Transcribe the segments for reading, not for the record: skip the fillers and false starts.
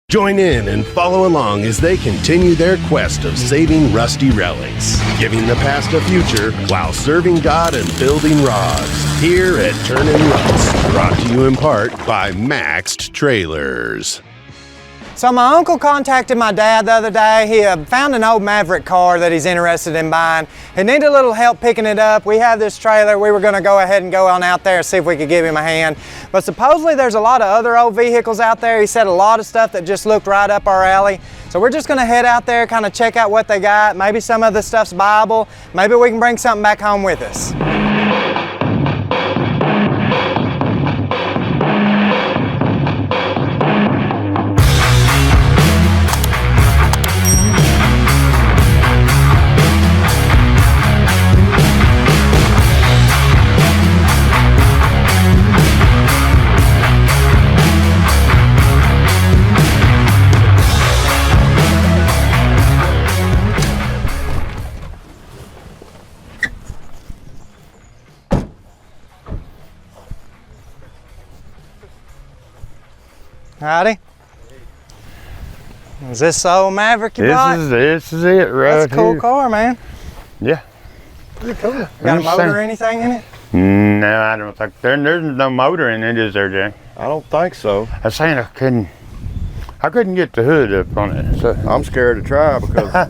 Join in and follow along as they continue their quest of saving rusty relics, giving the past a future while serving God and building rods. Here at Turnin Rust, brought to you in part by Maxed Trailers. So my uncle contacted my dad the other day. He found an old Maverick car that he's interested in buying. He needed a little help picking it up. We have this trailer. We were going to go ahead and go on out there and see if we could give him a hand. But supposedly there's a lot of other old vehicles out there. He said a lot of stuff that just looked right up our alley. So we're just going to head out there, kind of check out what they got. Maybe some of the stuff's buyable. Maybe we can bring something back home with us. Howdy. Is this the old Maverick you bought? This is it right here. That's a cool car, man. Yeah. Pretty cool. Got a motor or anything in it? No, I don't think there's no motor in it, is there, Jay? I don't think so. I was saying I couldn't get the hood up on it. So. I'm scared to try because I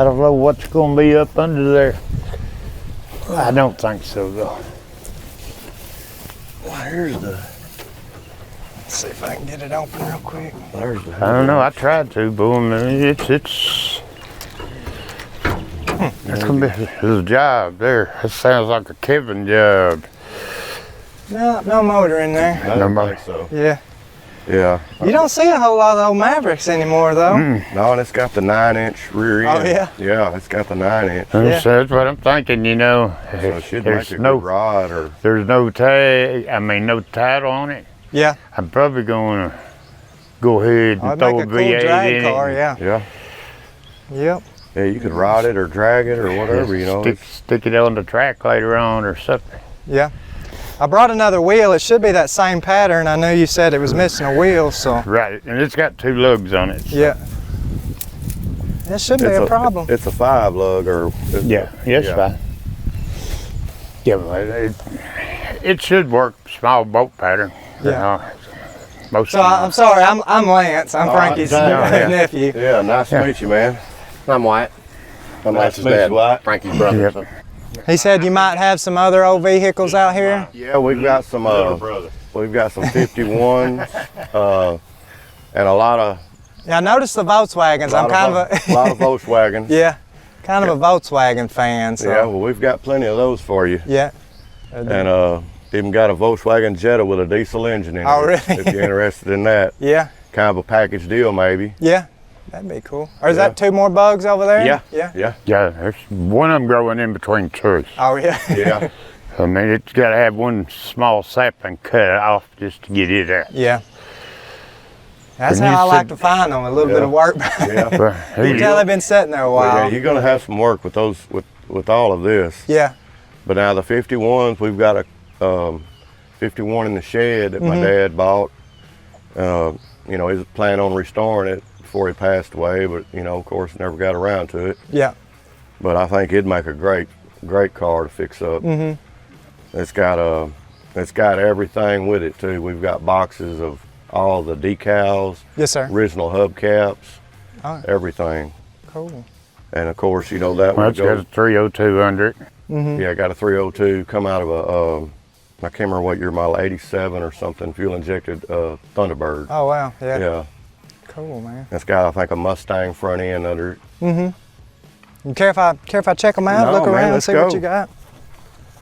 don't know what's going to be up under there. I don't think so, though. well, here's the. Let's see if I can get it open real quick. There's the. I don't know. I tried to, but it's gonna be a job there. That sounds like a Kevin job. No motor in there. I don't think so. Yeah. Yeah. You don't see a whole lot of old Mavericks anymore, though. No, and it's got the 9-inch rear end. Oh, yeah? Yeah, it's got the 9-inch. Yeah. So that's what I'm thinking, you know. So it should There's make a good rod or. There's no tag. I mean, no title on it. Yeah. I'm probably going to go ahead and I'd throw make a a cool V8 drag in car, it. yeah. Yeah. Yep. Yeah, you could ride it or drag it or whatever, you know. Stick it on the track later on or something. Yeah. I brought another wheel. It should be that same pattern. I know you said it was missing a wheel, so. Right, and it's got 2 lugs on it. So. Yeah. That should be a problem. It's a 5 lug or. Yeah, it's fine. Yeah, but it should work. Small boat pattern. Yeah. Most So I'm sorry, I'm Lance. I'm Frankie's yeah. nephew. Yeah, nice to meet you, man. I'm Wyatt. I'm Nice Lance's to meet dad, you, Wyatt. Frankie's brother. Yep. So. He said you might have some other old vehicles out here. Yeah, we've got some. We've got some 51s, and a lot of. Yeah, I noticed the Volkswagens. I'm kind of a lot of Volkswagens. yeah, kind of a Volkswagen fan. So. Yeah, well, we've got plenty of those for you. Yeah. And even got a Volkswagen Jetta with a diesel engine in it. Oh, really? If you're interested in that. Yeah. Kind of a package deal, maybe. Yeah. That'd be cool. Or is that 2 more Bugs over there? Yeah. Yeah. Yeah. Yeah, there's one of them growing in between 2. Oh, yeah. Yeah. I mean, it's got to have one small sapling cut off just to get it out. Yeah. That's And how I you like said- to find them, a little bit of work. Yeah. But You can tell they've been sitting there a Yeah, while. you're gonna have some work with those, with all of this. Yeah. But now the 51s, we've got a 51 in the shed that my dad bought. You know, he was planning on restoring it before he passed away, but you know, of course, never got around to it. Yeah. But I think it'd make a great car to fix up. It's got everything with it too. We've got boxes of all the decals, Yes, sir. original hubcaps, Oh. everything. Cool. And of course, you know that well, would it's got go. a 302 under it. Yeah, I got a 302 come out of a. I can't remember what year model, 87 or something, fuel injected Thunderbird. Oh, wow. Yeah. Yeah, Cool, man. it's got I think a Mustang front end under it. You care if I check them out, No, look man, around, let's see what go. you got?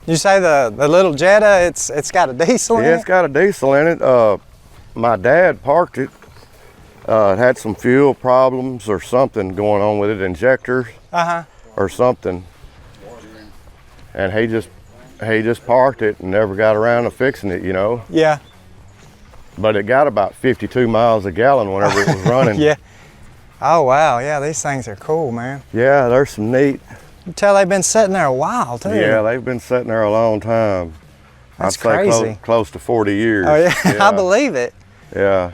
You say the little Jetta, it's got a diesel in Yeah, it? it's got a diesel in it. My dad parked it. It had some fuel problems or something going on with it, injectors Uh-huh. or something. And he just parked it and never got around to fixing it, you know. Yeah. But it got about 52 miles a gallon whenever it was running. Yeah. Oh, wow. Yeah, these things are cool, man. Yeah, there's some neat. You tell they've been sitting there a while, too. Yeah, they've been sitting there a long time. That's I'd say crazy. close to 40 years. Oh, yeah. I believe it. Yeah.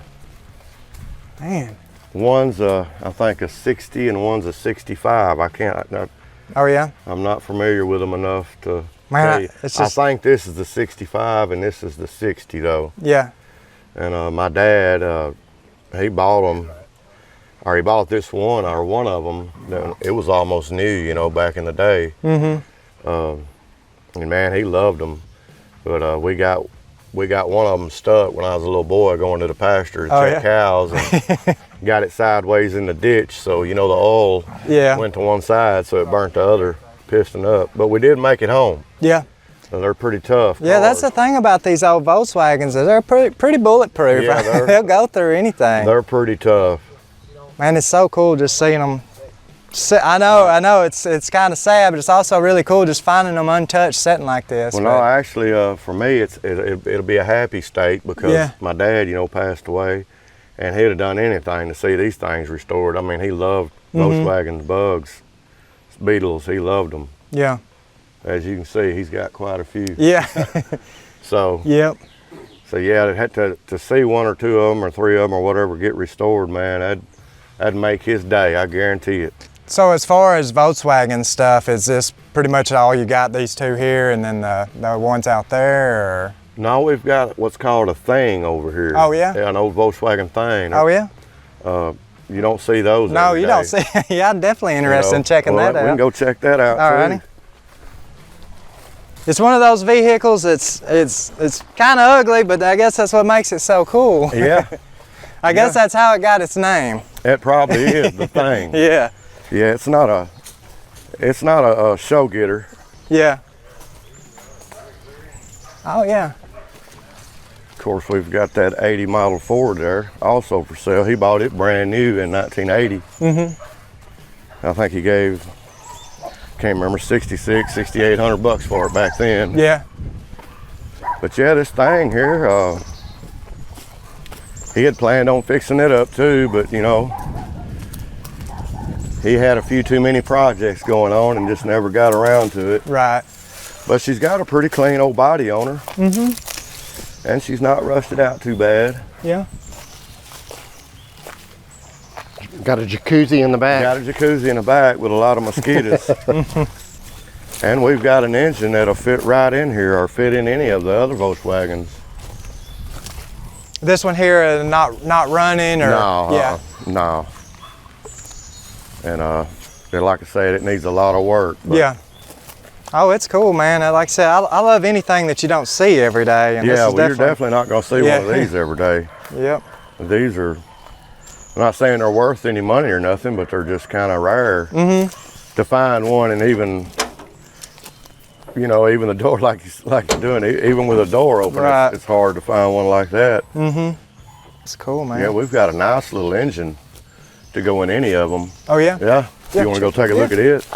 Man. One's I think a 60 and one's a 65. Oh yeah. I'm not familiar with them enough to Man, tell you. it's just- I think this is the 65 and this is the 60 though. Yeah. And my dad, he bought them, or he bought this one, or one of them. It was almost new, you know, back in the day. And man, he loved them. But we got one of them stuck when I was a little boy going to the pasture to check cows, and got it sideways in the ditch. So you know the oil went to one side, so it burnt the other piston up. But we did make it home. Yeah. So they're pretty tough. Yeah, that's the thing about these old Volkswagens. They're pretty bulletproof. Yeah, they'll go through anything. They're pretty tough. Man, it's so cool just seeing them. I know, it's kind of sad, but it's also really cool just finding them untouched, sitting like this. Well, no, actually, for me, it'll be a happy state because my dad, you know, passed away, and he'd have done anything to see these things restored. I mean, he loved Volkswagen Bugs, Beetles. He loved them. Yeah. As you can see, he's got quite a few. Yeah. So. Yep. So yeah, it had to see one or two of them or three of them or whatever get restored, man. That'd make his day. I guarantee it. So as far as Volkswagen stuff, is this pretty much all you got, these two here, and then the ones out there, or? No, we've got what's called a thing over here. Oh yeah? Yeah, an old Volkswagen thing. Oh yeah? You don't see those No, every you day. don't see. Yeah, I'm definitely interested in checking that out. We can go check that out. All righty. It's one of those vehicles. It's kind of ugly, but I guess that's what makes it so cool. Yeah. I guess that's how it got its name. It probably is the thing. Yeah. Yeah, it's not a show getter. Yeah. Oh yeah. Of course, we've got that 80 model Ford there, also for sale. He bought it brand new in 1980. I think he gave, can't remember, 66, 6,800 bucks for it back then. Yeah. But yeah, this thing here, he had planned on fixing it up too, but you know, he had a few too many projects going on and just never got around to it. Right. But she's got a pretty clean old body on her. And she's not rusted out too bad. Yeah. Got a jacuzzi in the back. Got a jacuzzi in the back with a lot of mosquitoes. And we've got an engine that'll fit right in here or fit in any of the other Volkswagens. This one here, not running, or No, yeah. no. And like I said, it needs a lot of work. But Yeah. Oh, it's cool, man. Like I said, I love anything that you don't see every day. And yeah, this is well, you're definitely not going to see one of these every day. Yep. These are, I'm not saying they're worth any money or nothing, but they're just kind of rare to find one, and even, you know, even the door like you're doing, even with a door open, Right. it's hard to find one like that. It's cool, man. Yeah, we've got a nice little engine to go in any of them. Oh yeah. Yeah, Yeah, you want to go take a yeah. look at it?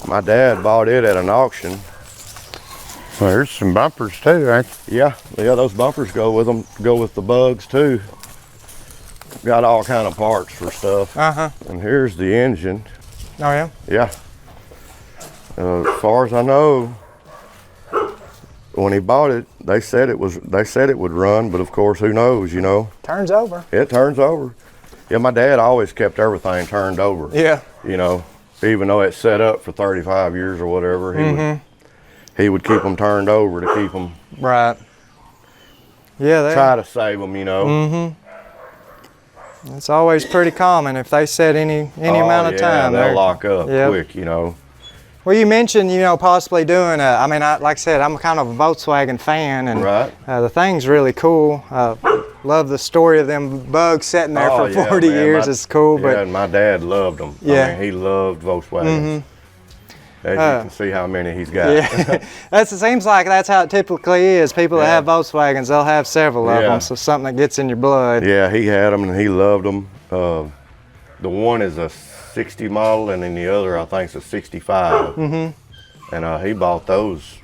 My dad bought it at an auction. Well, there's some bumpers too, right? Yeah, those bumpers go with them. Go with the Bugs too. Got all kind of parts for stuff. And here's the engine. Oh yeah. Yeah. As far as I know, when he bought it, they said it would run, but of course, who knows? You know. Turns over. It turns over. Yeah, my dad always kept everything turned over. Yeah. You know, even though it's set up for 35 years or whatever, he would keep them turned over to keep them. Right. Yeah. Try to save them, you know. It's always pretty common if they set any amount of time. They'll they're- lock up Yep. quick, you know. Well, you mentioned, you know, possibly doing like I said, I'm kind of a Volkswagen fan, and Right. The thing's really cool. Love the story of them Bugs sitting there for 40 man, years. It's cool, yeah, but and my dad loved them. Yeah. I mean, he loved Volkswagens. As you can see how many he's got. yeah, it seems like that's how it typically is. People that have Volkswagens, they'll have several of Yeah. them, so something that gets in your blood. Yeah, he had them and he loved them. The one is a 60 model, and then the other I think is a 65. And he bought those.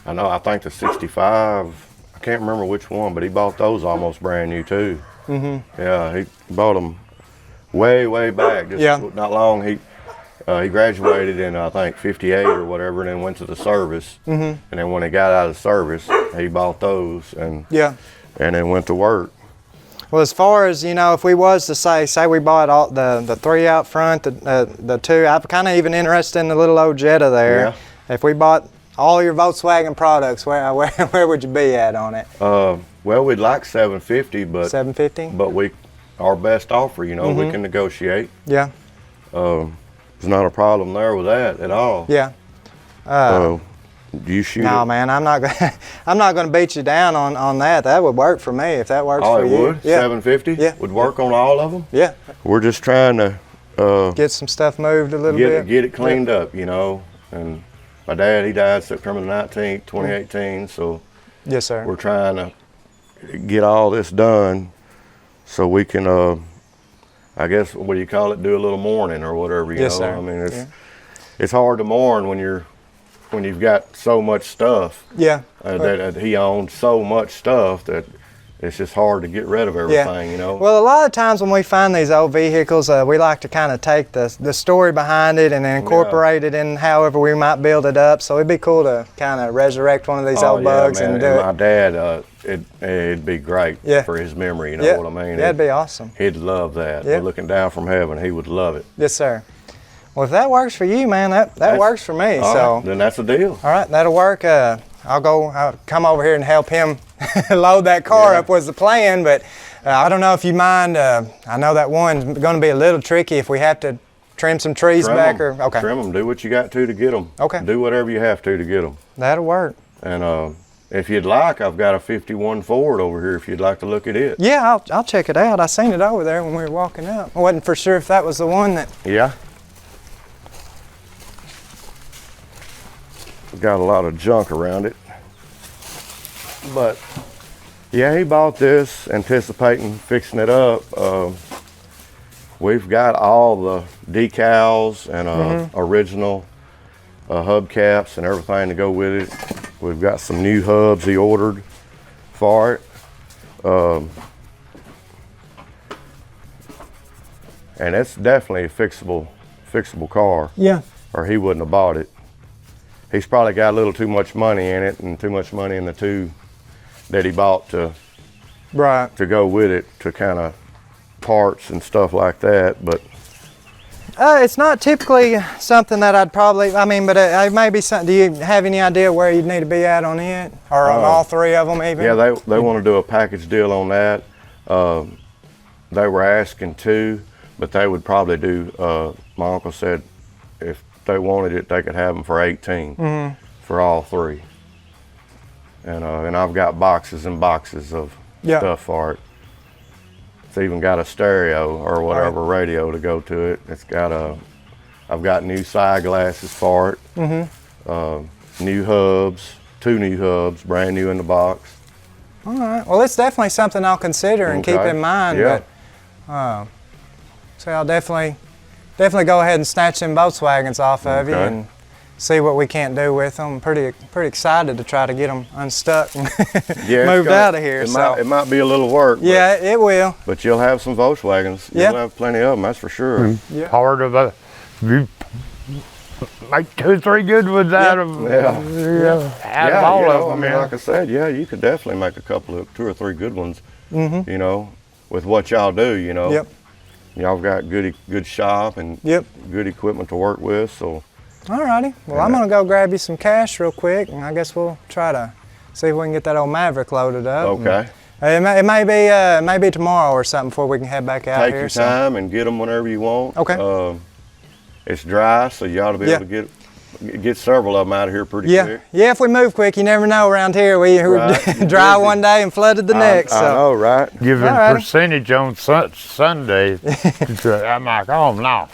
I think the 65, I can't remember which one, but he bought those almost brand new too. Yeah, he bought them way back, just not long. He graduated in I think 58 or whatever, and then went to the service. And then when he got out of the service, he bought those and then went to work. Well, as far as, you know, if we was to say we bought all the 3 out front, the 2, I'm kind of even interested in the little old Jetta there. Yeah. If we bought all your Volkswagen products, where would you be at on it? Well, we'd like 750, but 750? But our best offer, you know, we can negotiate. Yeah. There's not a problem there with that at all. Yeah. Do you shoot? No, it? man, I'm not gonna beat you down on that. That would work for me if that works Oh, for it you. would? Yeah. 750? Yeah. Would work on all of them? Yeah. We're just trying to Get some stuff moved a little bit. get it cleaned up, you know. And my dad, he died September the 19th, 2018, so Yes, sir. we're trying to get all this done so we can, I guess, what do you call it, do a little mourning or whatever, you Yes, know. sir. I mean, it's hard to mourn when you've got so much stuff. Yeah. That he owned so much stuff that it's just hard to get rid of everything, you know. Well, a lot of times when we find these old vehicles, we like to kind of take the story behind it and then incorporate it in however we might build it up. So it'd be cool to kind of resurrect one of these old bugs man. and do My it. dad, it'd be great for his memory, you know what I mean? That'd be awesome. He'd love that. Yeah. Looking down from heaven, he would love it. Yes, sir. Well, if that works for you, man, that works for me. All So right, then that's a deal. all right, that'll work. I'll come over here and help him load that car up was the plan, but I don't know if you mind. I know that one's going to be a little tricky if we have to trim some trees back or okay. Trim them. Do what you got to get them. Okay. Do whatever you have to get them. That'll work. And if you'd like, I've got a 51 Ford over here if you'd like to look at it. Yeah, I'll check it out. I seen it over there when we were walking up. I wasn't for sure if that was the one that. Yeah. Got a lot of junk around it. But yeah, he bought this anticipating fixing it up. We've got all the decals and original hubcaps and everything to go with it. We've got some new hubs he ordered for it. And it's definitely a fixable car, Yeah. or he wouldn't have bought it. He's probably got a little too much money in it and too much money in the 2 that he bought to go with it, to kind of parts and stuff like that. But It's not typically something that I'd probably. I mean, but it may be something. Do you have any idea where you'd need to be at on it, or on all 3 of them even? yeah, they want to do a package deal on that. They were asking 2, but they would probably do. My uncle said if they wanted it, they could have them for 18 for all 3. And I've got boxes and boxes of stuff for it. It's even got a stereo or whatever radio to go to it. It's got I've got new side glasses for it. New hubs, 2 new hubs, brand new in the box. All right. Well, it's definitely something I'll consider and keep in mind. Yeah. But, so I'll definitely go ahead and snatch them Volkswagens off of you and see what we can't do with them. I'm pretty excited to try to get them unstuck and moved out of here. It might be a little work. Yeah, it will. But you'll have some Volkswagens. You'll have plenty of them, that's for sure. Part of you make 2 or 3 good ones out of them. Out of all of them. I mean, like I said, you could definitely make a couple of 2 or 3 good ones. You know, with what y'all do. You know. Yep. Y'all got good shop and good equipment to work with. So. Alrighty. Well, I'm gonna go grab you some cash real quick, and I guess we'll try to see if we can get that old Maverick loaded up. Okay. It may be tomorrow or something before we can head back out Take here. your time and get them whenever you want. Okay. It's dry, so you ought to be able to get several of them out of here pretty quick. Yeah, if we move quick, you never know around here. We were dry one day and flooded the next. I know, right? Giving percentage on Sunday. I'm like, oh no.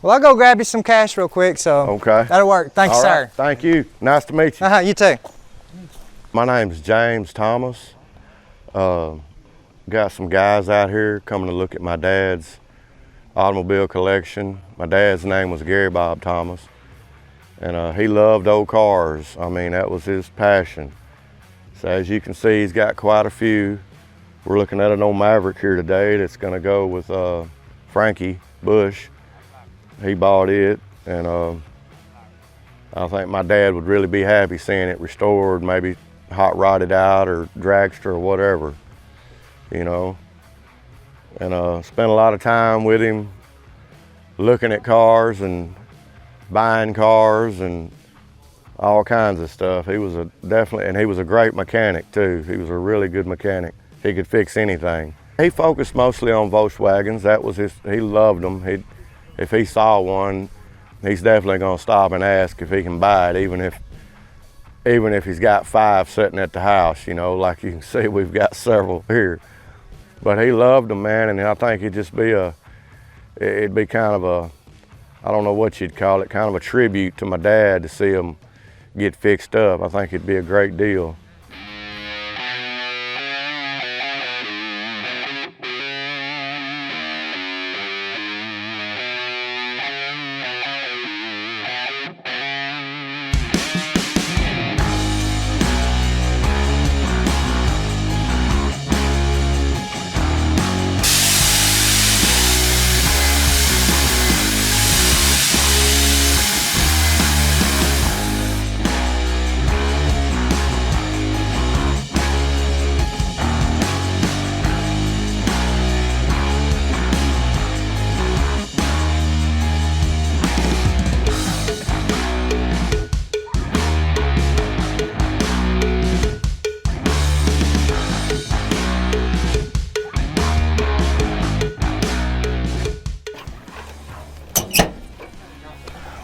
Well, I'll go grab you some cash real quick, so that'll work. Thanks, sir. Thank you. Nice to meet you. You too. My name's James Thomas. Got some guys out here coming to look at my dad's automobile collection. My dad's name was Gary Bob Thomas, and he loved old cars. I mean, that was his passion. So as you can see, he's got quite a few. We're looking at an old Maverick here today that's gonna go with Frankie Bush. He bought it, and I think my dad would really be happy seeing it restored, maybe hot rodded out or dragster or whatever, you know. and spent a lot of time with him looking at cars and buying cars and all kinds of stuff. He was he was a great mechanic too. He was a really good mechanic. He could fix anything. He focused mostly on Volkswagens. That was he loved them. If he saw one, he's definitely gonna stop and ask if he can buy it, even if he's got 5 sitting at the house, you know, like you can see we've got several here. But he loved them, man, and I think it'd be kind of a, I don't know what you'd call it, kind of a tribute to my dad to see him get fixed up. I think it'd be a great deal.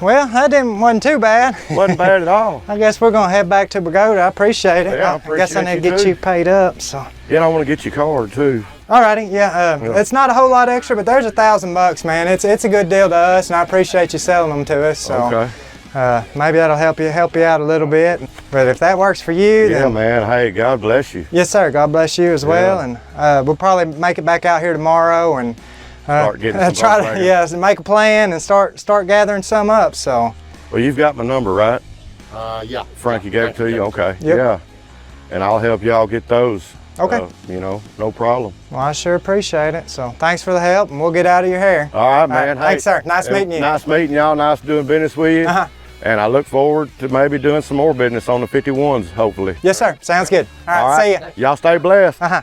Well, that wasn't too bad. Wasn't bad at all. I guess we're gonna head back to Bogata. I appreciate it. Yeah, I guess I need to you get too. you paid up, so. Yeah, I want to get your card too. Alrighty, yeah, it's not a whole lot extra, but there's $1,000, man. It's a good deal to us, and I appreciate you selling them to us. So, Okay. maybe that'll help you out a little bit. But if that works for you, Yeah, then man. Hey, God bless you. yes, sir. God bless you as well, and we'll probably make it back out here tomorrow and Start getting some try to Volkswagen. make a plan and start gathering some up. So, Well, you've got my number, right? Yeah. Frankie gave it to you? Okay. Yep. Yeah. And I'll help y'all get those. Okay. You know, no problem. well, I sure appreciate it. So, thanks for the help, and we'll get out of your hair. All right, man. Hey, thanks, sir. Nice meeting you. Nice meeting y'all. Nice doing business with you. Uh-huh. And I look forward to maybe doing some more business on the 51s, hopefully. Yes, sir. Sounds good. All right. See ya. Y'all stay blessed. Uh-huh.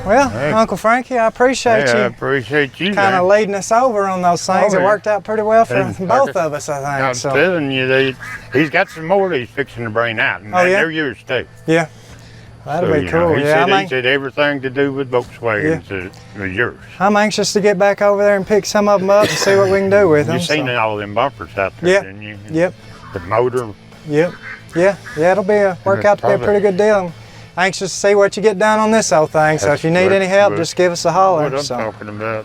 Well, Hey. Uncle Frankie, I appreciate Hey, I you appreciate you, kind of man. leading us over on those things. Oh, It yeah. worked out pretty well for And both of us, I think. I'm So, telling you, he's got some more that he's fixing to bring out, and Oh, yeah? they're yours too. yeah, that'll So, be you know, cool. he Yeah, said, he said everything to do with Volkswagens was yours. I'm anxious to get back over there and pick some of them up and see what we can do with them. You seen so. all them bumpers out there, Yeah. didn't you? Yep, The motor. yep, yeah. It'll work out to be a pretty good deal. I'm anxious to see what you get done on this old thing. So That's if you need what- any help, what- just give us a What holler. I'm So. talking about.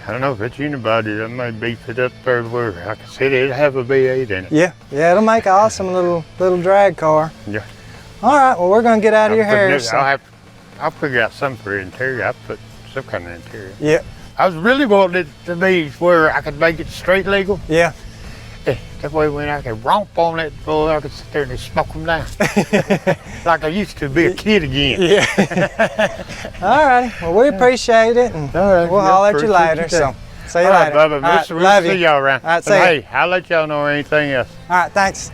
I don't know if it's anybody that may beef it up there where I can see it'll have a V8 in it. Yeah, it'll make an awesome little drag car. Yeah. All right, well, we're gonna get out of your I'm putting hair. it- So. I'll figure out something for interior. I'll put some kind of interior. Yeah, I was really wanting it to be where I could make it street legal. yeah. That way when I could romp on that boy, I could sit there and smoke them down. Like I used to be a kid again. Yeah. All righty. Well, we appreciate it, and All right, we'll yeah, holler at you appreciate later. you So, see you All right, later. Bubba. All right, We'll love see you. y'all around. All right, And see ya. hey, I'll let y'all know anything else. All right, thanks.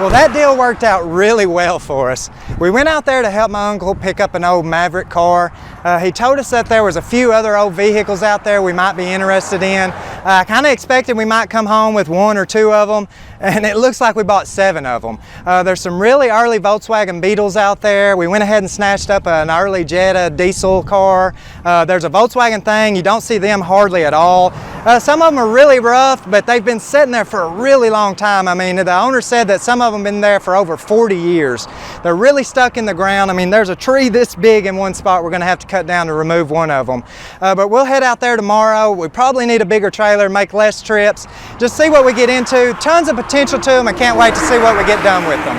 Well, that deal worked out really well for us. We went out there to help my uncle pick up an old Maverick car. He told us that there was a few other old vehicles out there we might be interested in. I kind of expected we might come home with 1 or 2 of them, and it looks like we bought 7 of them. There's some really early Volkswagen Beetles out there. We went ahead and snatched up an early Jetta diesel car. There's a Volkswagen thing. You don't see them hardly at all. Some of them are really rough, but they've been sitting there for a really long time. I mean, the owner said that some of them have been there for over 40 years. They're really stuck in the ground. I mean, there's a tree this big in one spot we're going to have to cut down to remove one of them. But we'll head out there tomorrow. We probably need a bigger trailer, make less trips, just see what we get into. Tons of potential to them. I can't wait to see what we get done with them.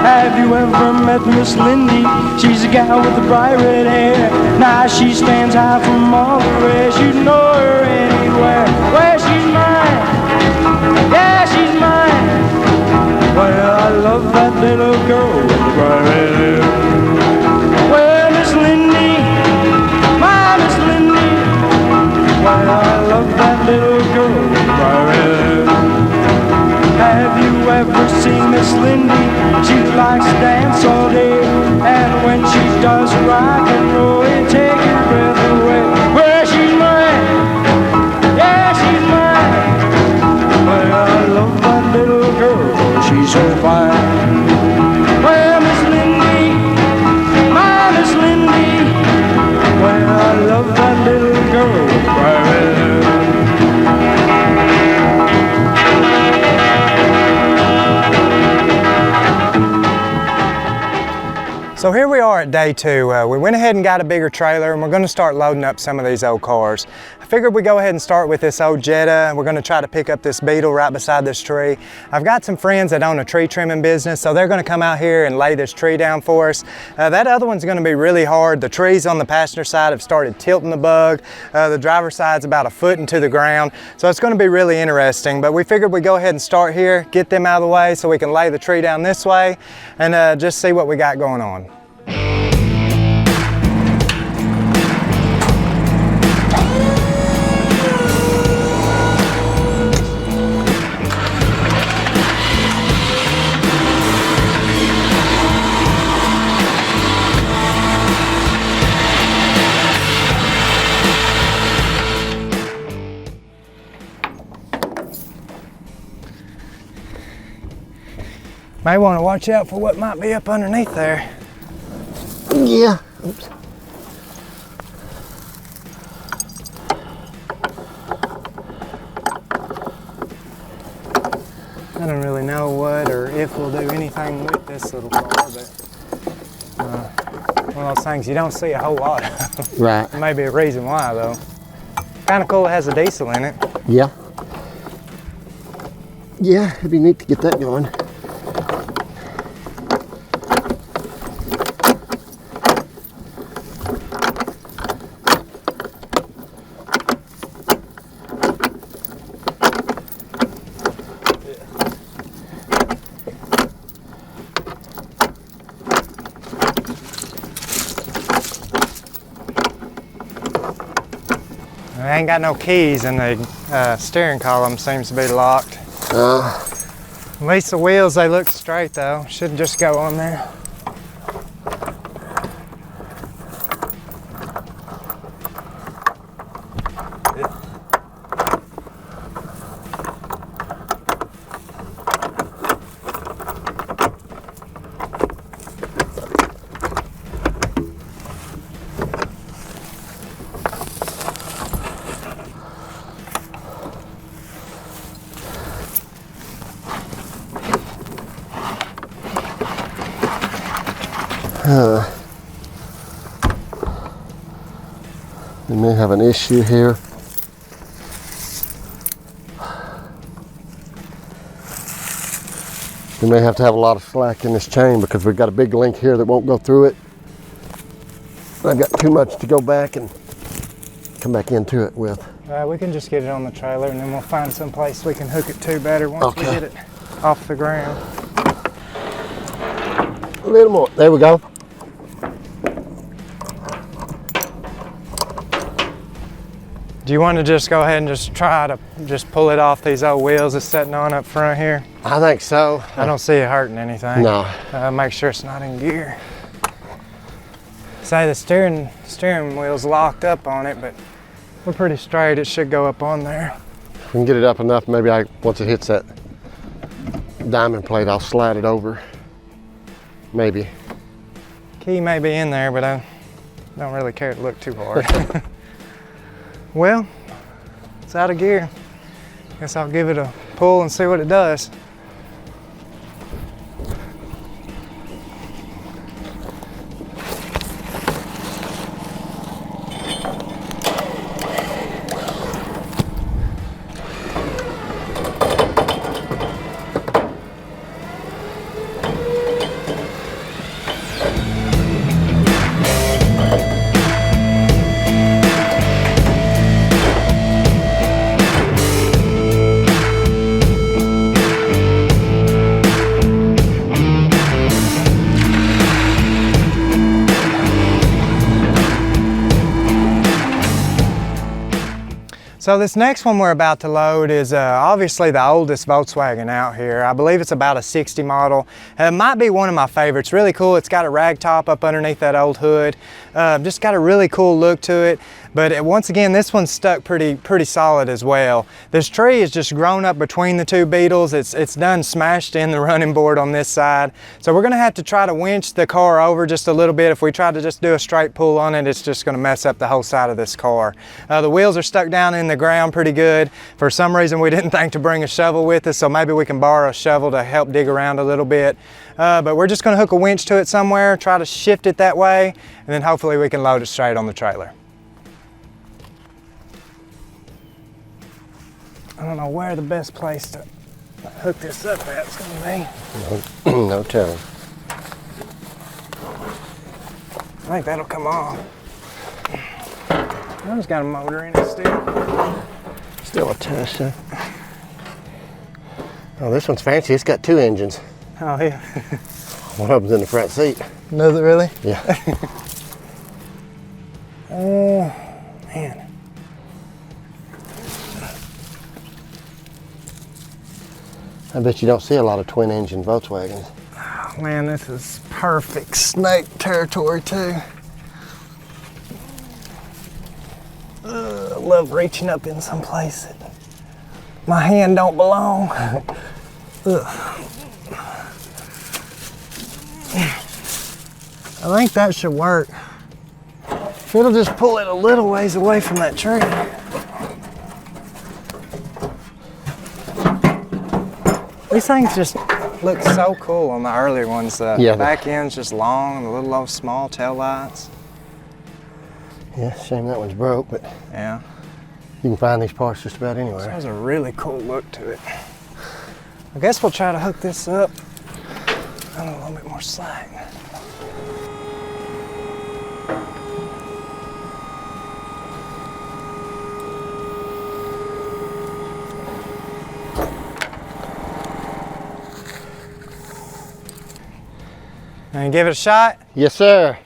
Have you ever met Miss Lindy? She's a gal with the bright red hair. Now she stands high from all the rest. You know her anywhere. Well, she's mine. Yeah, she's mine. Well, I love that little girl with the bright red hair. Well, Miss Lindy, my Miss Lindy. Well, I love that little girl with the bright red hair. Have you ever seen Miss Lindy? She likes to dance all day, and when she does rock and roll, it takes your breath away. Well, she's mine, yeah, she's mine. Well, I love that little girl, she's so fine. Well, Miss Lindy, my Miss Lindy. Well, I love that little girl with bright red hair. So here we are at day 2. We went ahead and got a bigger trailer, and we're going to start loading up some of these old cars. I figured we'd go ahead and start with this old Jetta. We're going to try to pick up this Beetle right beside this tree. I've got some friends that own a tree trimming business, so they're going to come out here and lay this tree down for us. That other one's going to be really hard. The trees on the passenger side have started tilting the Bug. The driver's side's about 1 foot into the ground, so it's going to be really interesting. But we figured we'd go ahead and start here, get them out of the way so we can lay the tree down this way and just see what we got going on. May want to watch out for what might be up underneath there. Yeah. Oops. I don't really know what or if we'll do anything with this little car, but one of those things you don't see a whole lot of. Right. Maybe a reason why though. Kind of cool it has a diesel in it. Yeah. Yeah, it'd be neat to get that going. I ain't got no keys and the steering column seems to be locked. At least the wheels, they look straight though. Should just go on there. We may have an issue here. We may have to have a lot of slack in this chain because we've got a big link here that won't go through it. I've got too much to go back and come back into it with. We can just get it on the trailer and then we'll find some place we can hook it to better once we get it off the ground. A little more. There we go. Do you want to just go ahead and just try to just pull it off these old wheels that's sitting on up front here? I think so. I don't see it hurting anything. No. Make sure it's not in gear. Say the steering wheel's locked up on it, but we're pretty straight. It should go up on there. If we can get it up enough, maybe once it hits that diamond plate, I'll slide it over. Maybe. Key may be in there, but I don't really care to look too hard. Well, it's out of gear. Guess I'll give it a pull and see what it does. So this next one we're about to load is obviously the oldest Volkswagen out here. I believe it's about a 60 model. It might be one of my favorites. Really cool. It's got a rag top up underneath that old hood. Just got a really cool look to it. But once again, this one's stuck pretty solid as well. This tree is just grown up between the two Beetles. It's done smashed in the running board on this side. So we're gonna have to try to winch the car over just a little bit. If we try to just do a straight pull on it, it's just gonna mess up the whole side of this car. The wheels are stuck down in the ground pretty good. For some reason, we didn't think to bring a shovel with us, so maybe we can borrow a shovel to help dig around a little bit. But we're just gonna hook a winch to it somewhere, try to shift it that way, and then hopefully we can load it straight on the trailer. I don't know where the best place to hook this up at is gonna be. No telling. I think that'll come off. Oh, it's got a motor in it still. Still attached, huh? Oh, this one's fancy. It's got two engines. Oh yeah. One of them's in the front seat. Does it really? Yeah. Oh, man. I bet you don't see a lot of twin engine Volkswagens. Oh, man, this is perfect snake territory too. I love reaching up in some place that my hand don't belong. I think that should work. If it'll just pull it a little ways away from that tree. These things just look so cool on the earlier ones. The back end's just long, the little old small tail lights. Yeah, shame that one's broke, but yeah, you can find these parts just about anywhere. This has a really cool look to it. I guess we'll try to hook this up on a little bit more slack. And give it a shot? Yes, sir.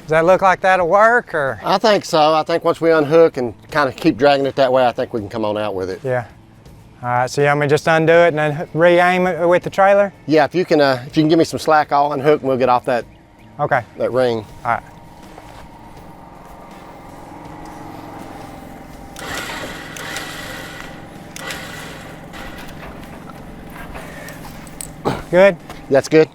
Does that look like that'll work, or? I think so. I think once we unhook and kind of keep dragging it that way, I think we can come on out with it. Yeah. All right, so you want me to just undo it and then re-aim it with the trailer? Yeah, if you can give me some slack, I'll unhook and we'll get off that ring. All right. Good? That's good.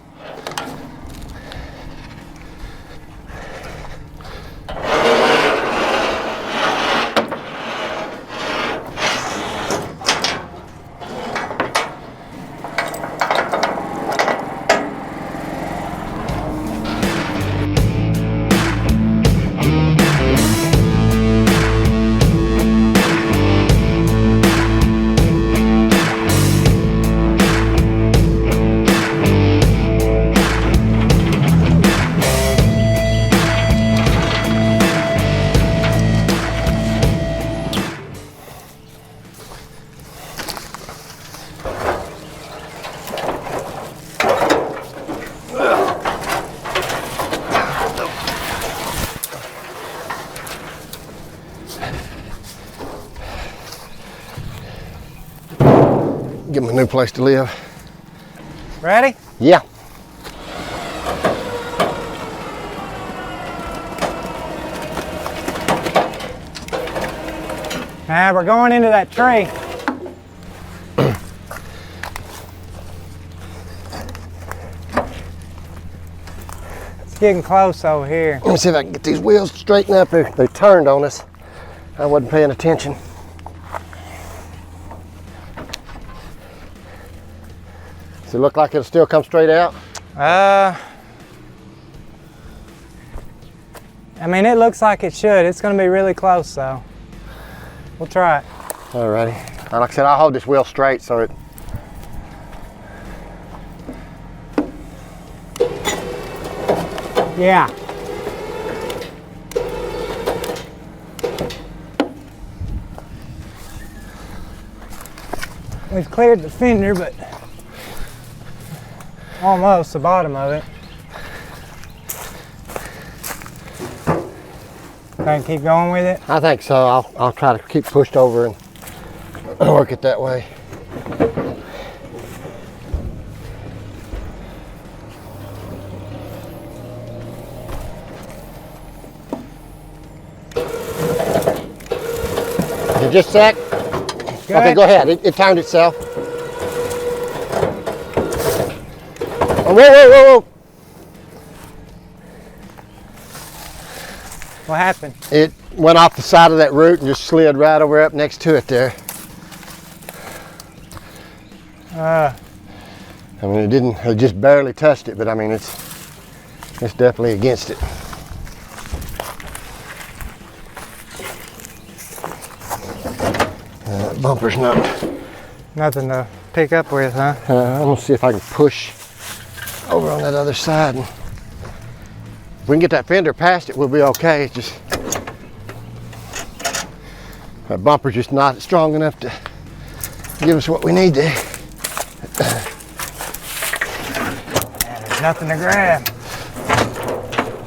Give them a new place to live. Ready? Yeah. Now we're going into that tree. It's getting close over here. Let me see if I can get these wheels straightened up. They turned on us. I wasn't paying attention. Does it look like it'll still come straight out? I mean, it looks like it should. It's going to be really close, though. We'll try it. Alrighty. Like I said, I'll hold this wheel straight so it. Yeah. We've cleared the fender, but almost the bottom of it. Can I keep going with it? I think so. I'll try to keep pushed over and work it that way. Just a sec. Go Okay, ahead. go ahead. It turned itself. Oh, whoa, whoa, whoa, whoa. What happened? It went off the side of that root and just slid right over up next to it there. I mean, it just barely touched it, but I mean, it's definitely against it. Bumper's Nothing to pick up with, huh? I'm gonna see if I can push over on that other side. And if we can get that fender past it, we'll be okay. It's just that bumper's just not strong enough to give us what we need there. There's nothing to grab.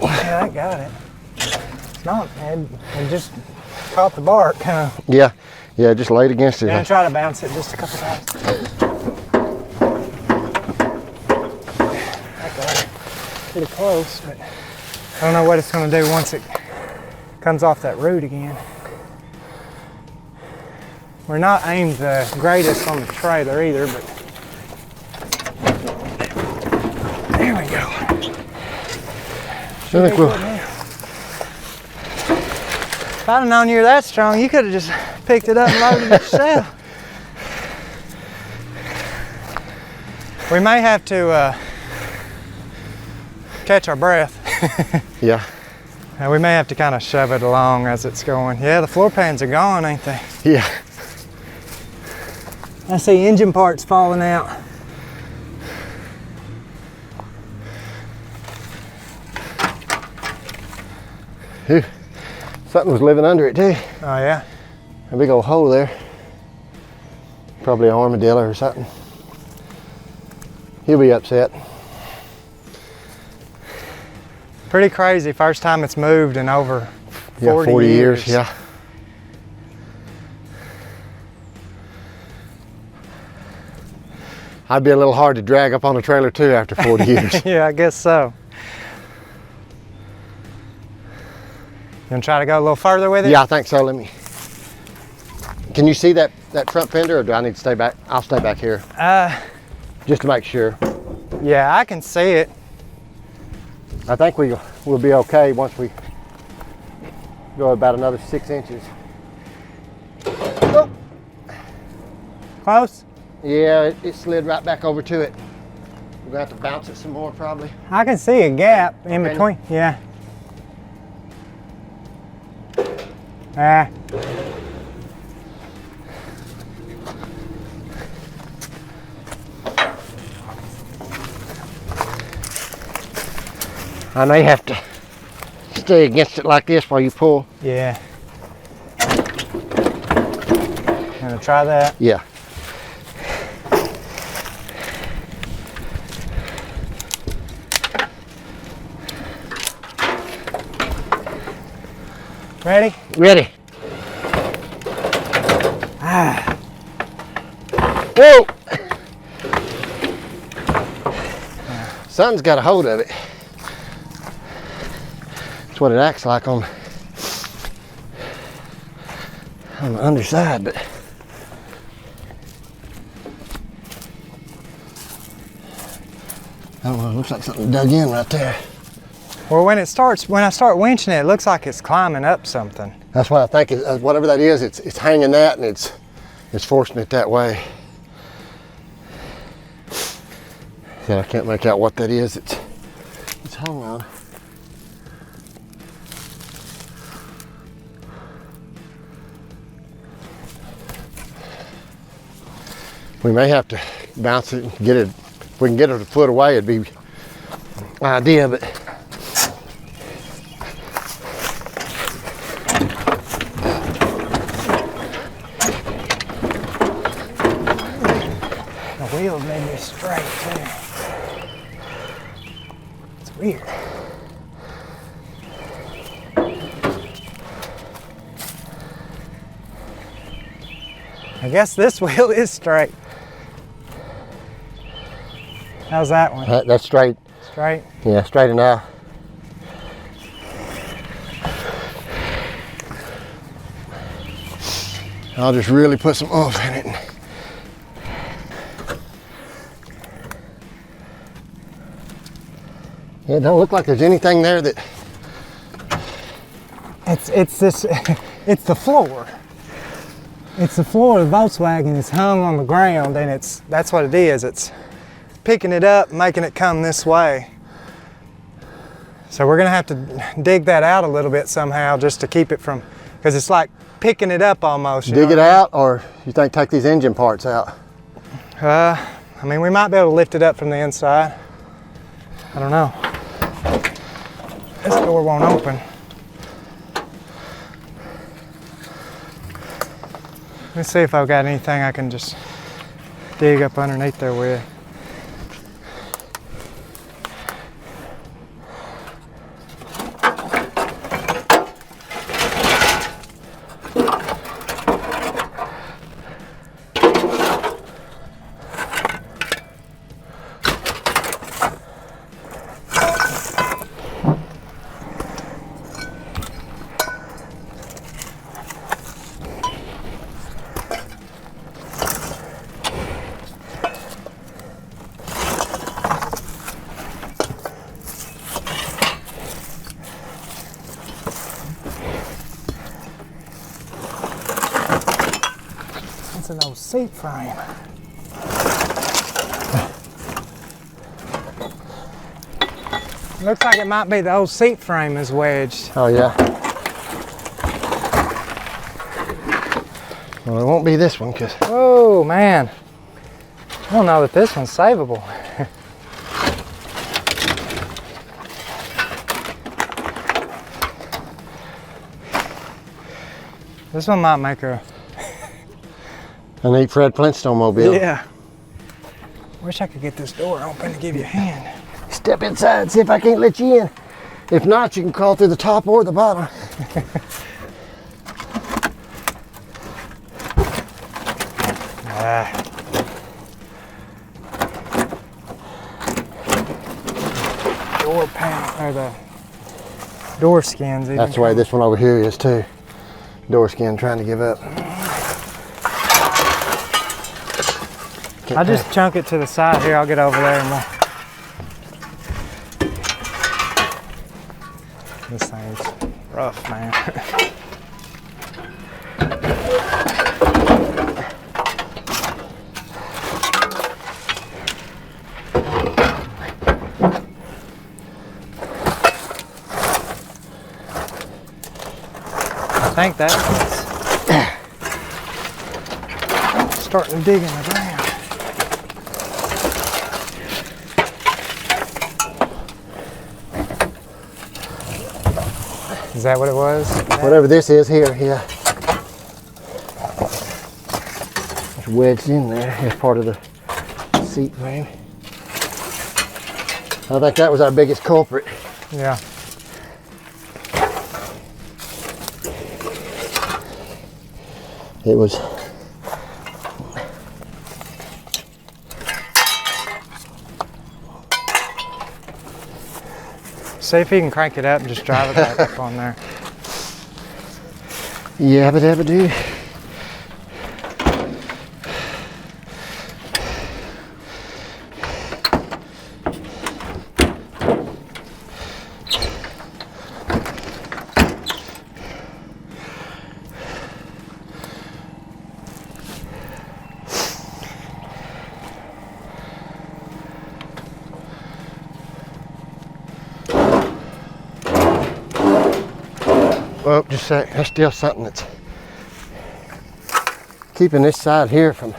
Yeah, I got it. It's not, it just caught the bark, huh? Yeah, just laid against it. I'm gonna try to bounce it just a couple times. I got it. Pretty close, but I don't know what it's gonna do once it comes off that root again. We're not aimed the greatest on the trailer either, but there we go. I think we'll, If I'd have known you were that strong, you could have just picked it up and loaded it yourself. We may have to catch our breath. yeah. And we may have to kind of shove it along as it's going. Yeah, the floor pans are gone, ain't they? Yeah. I see engine parts falling out. Whew. Something was living under it too. Oh yeah? A big old hole there. Probably an armadillo or something. He'll be upset. Pretty crazy, first time it's moved in over 40 years. Yeah. I'd be a little hard to drag up on a trailer too after 40 years. Yeah, I guess so. You gonna try to go a little further with it? Yeah, I think so. Let me. Can you see that front fender, or do I need to stay back? I'll stay back here. Just to make sure. Yeah, I can see it. I think we'll be okay once we go about another 6 inches. Oh. Close? Yeah, it slid right back over to it. We're gonna have to bounce it some more probably. I can see a gap in Okay. between. Yeah. Ah. I may have to stay against it like this while you pull. Yeah. Gonna try that. Yeah. Ready? Ready. Ah. Whoa! Something's got a hold of it. That's what it acts like on the underside, but I don't know, it looks like something dug in right there. Well, when I start winching it, it looks like it's climbing up something. That's what I think, whatever that is, it's hanging that and it's forcing it that way. Yeah, I can't make out what that is. It's hung on. We may have to bounce it and get it. If we can get it a foot away, it'd be an idea, but the wheels made me straight too. It's weird. I guess this wheel is straight. How's that one? that's straight. Straight? Yeah, straight and out. I'll just really put some oomph in it. It don't look like there's anything there that. It's the floor. It's the floor of the Volkswagen. It's hung on the ground, and that's what it is. It's picking it up, making it come this way. So we're gonna have to dig that out a little bit somehow just to keep it from, because it's like picking it up almost. Dig it out, or you think take these engine parts out? I mean, we might be able to lift it up from the inside. I don't know. This door won't open. Let's see if I've got anything I can just dig up underneath there with. It's an old seat frame. Looks like it might be the old seat frame is wedged. Oh yeah. Well, it won't be this one, cause. Oh man, I don't know that this one's savable. This one might make a neat Fred Flintstone mobile. Yeah. Wish I could get this door open to give you a hand. Step inside, see if I can't let you in. If not, you can crawl through the top or the bottom. Door panel, or the door skins. That's the way this one over here is too. Door skin trying to give up. I'll just chunk it to the side here. I'll get over there and this thing's rough, man. I think that was starting to dig in the ground. Is that what it was? Whatever this is here, yeah. It's wedged in there as part of the seat frame. I think that was our biggest culprit. Yeah. It was. See if he can crank it up and just drive it back up on there. Yabba dabba do. Oh, just a sec. There's still something that's keeping this side here from.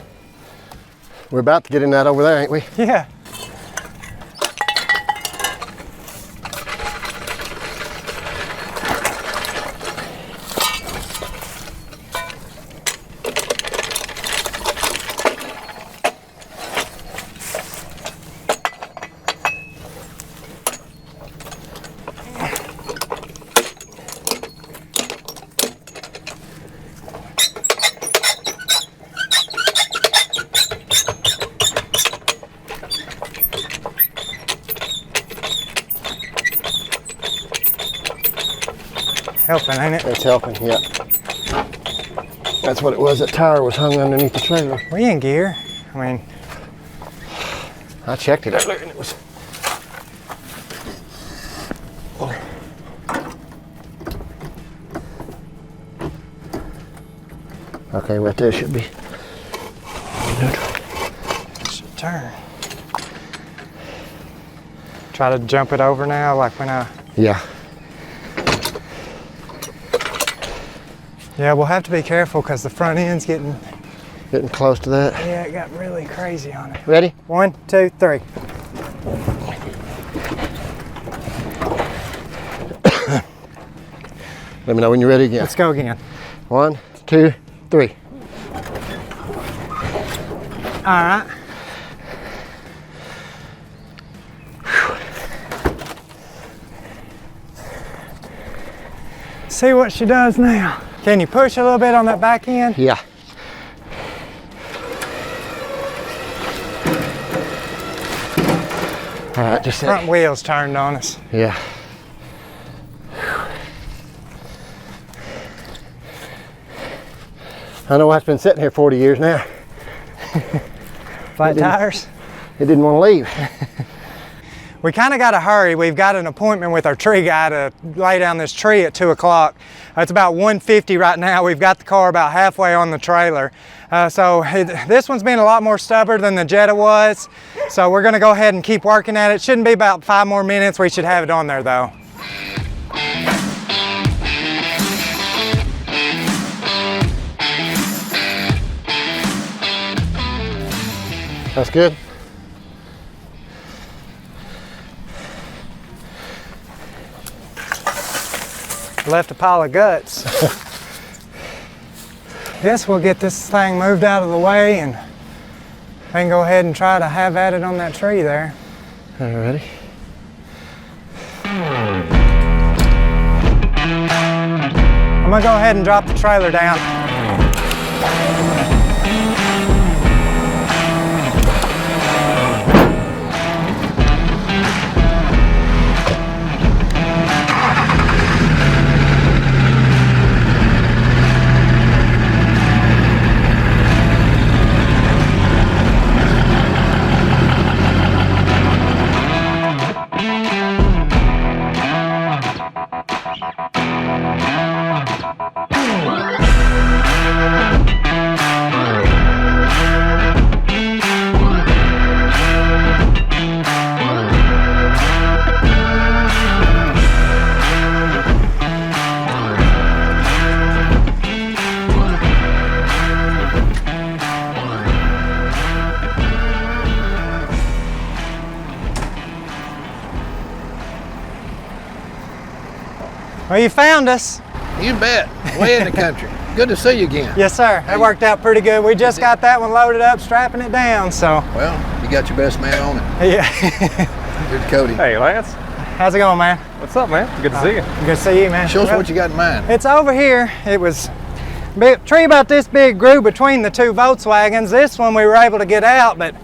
We're about to get in that over there, ain't we? Yeah. Helping, ain't it? That's helping, yeah. That's what it was. That tire was hung underneath the trailer. We in gear. I mean, I checked it earlier and it was. Okay, right there should be neutral. should turn. Try to jump it over now, like when I. Yeah. Yeah, we'll have to be careful because the front end's getting. Getting close to that. Yeah, it got really crazy on it. Ready? 1, 2, 3. Let me know when you're ready again. Let's go again. 1, 2, 3. All right. See what she does now. Can you push a little bit on that back end? Yeah. All right, just Front wheels turned on us. Yeah. I know why it's been sitting here 40 years now. Flat tires. It didn't want to leave. We kind of got to hurry. We've got an appointment with our tree guy to lay down this tree at 2 o'clock. It's about 1:50 right now. We've got the car about halfway on the trailer. This one's been a lot more stubborn than the Jetta was. So we're gonna go ahead and keep working at it. Shouldn't be about 5 more minutes. We should have it on there though. That's good. Left a pile of guts. Guess we'll get this thing moved out of the way and then go ahead and try to have at it on that tree there. All right, ready? I'm gonna go ahead and drop the trailer down. Well, you found us. You bet. Way in the country. Good to see you again. Yes, sir. That worked out pretty good. We just got that one loaded up, strapping it down, so. Well, you got your best man on it. Yeah. Good Cody. Hey, Lance. How's it going, man? What's up, man? Good to see you. Good to see you, man. Show us Well, what you got in mind. It's over here. It was a tree about this big grew between the 2 Volkswagens. This one we were able to get out, but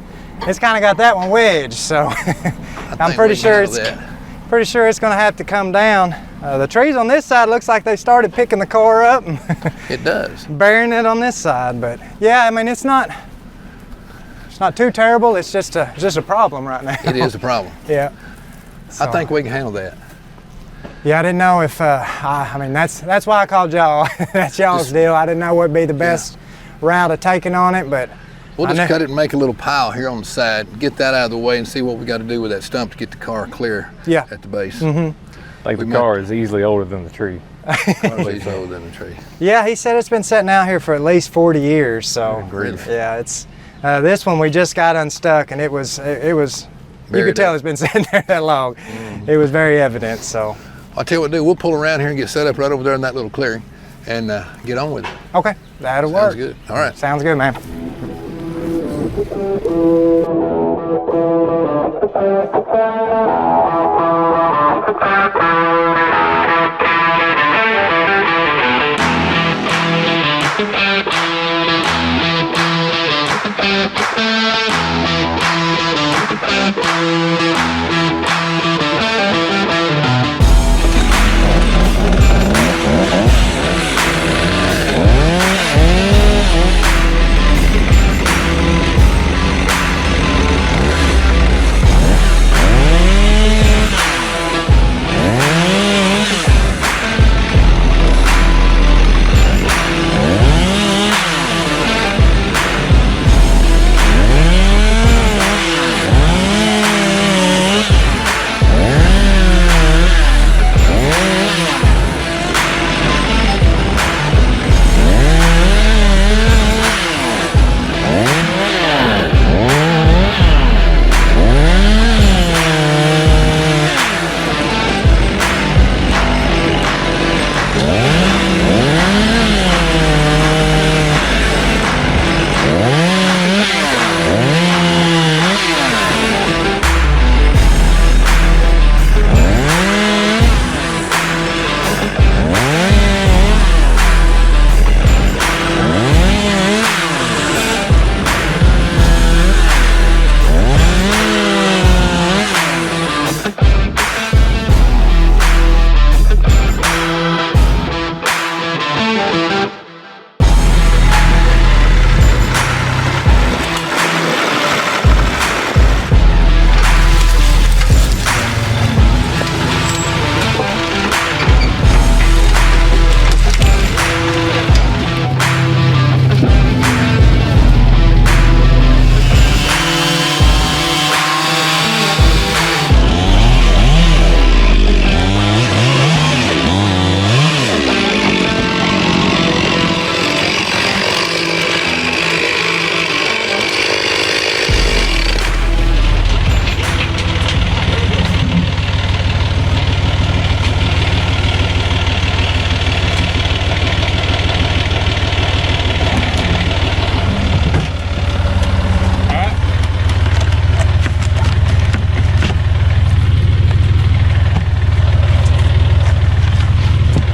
it's kind of got that one wedged, so I'm think pretty we sure can it's. handle that. pretty sure it's gonna have to come down. The trees on this side looks like they started picking the car up and It does. burying it on this side, but yeah, I mean, it's not too terrible. It's just a problem right now. It is a problem. Yeah. I think we can handle that. Yeah, I didn't know if, I mean, that's why I called y'all. That's y'all's deal. I didn't know what would be the best route of taking on it, but We'll just cut it and make a little pile here on the side, get that out of the way and see what we got to do with that stump to get the car clear at the base. Like the car is easily older than the tree. Car's older than the tree. yeah, he said it's been sitting out here for at least 40 years. So yeah, it's this one we just got unstuck, and it was you could tell it's been sitting there that long. It was very evident. So I'll tell you what to do. We'll pull around here and get set up right over there in that little clearing and get on with it. okay, that'll work. Sounds good. All right. Sounds good, man.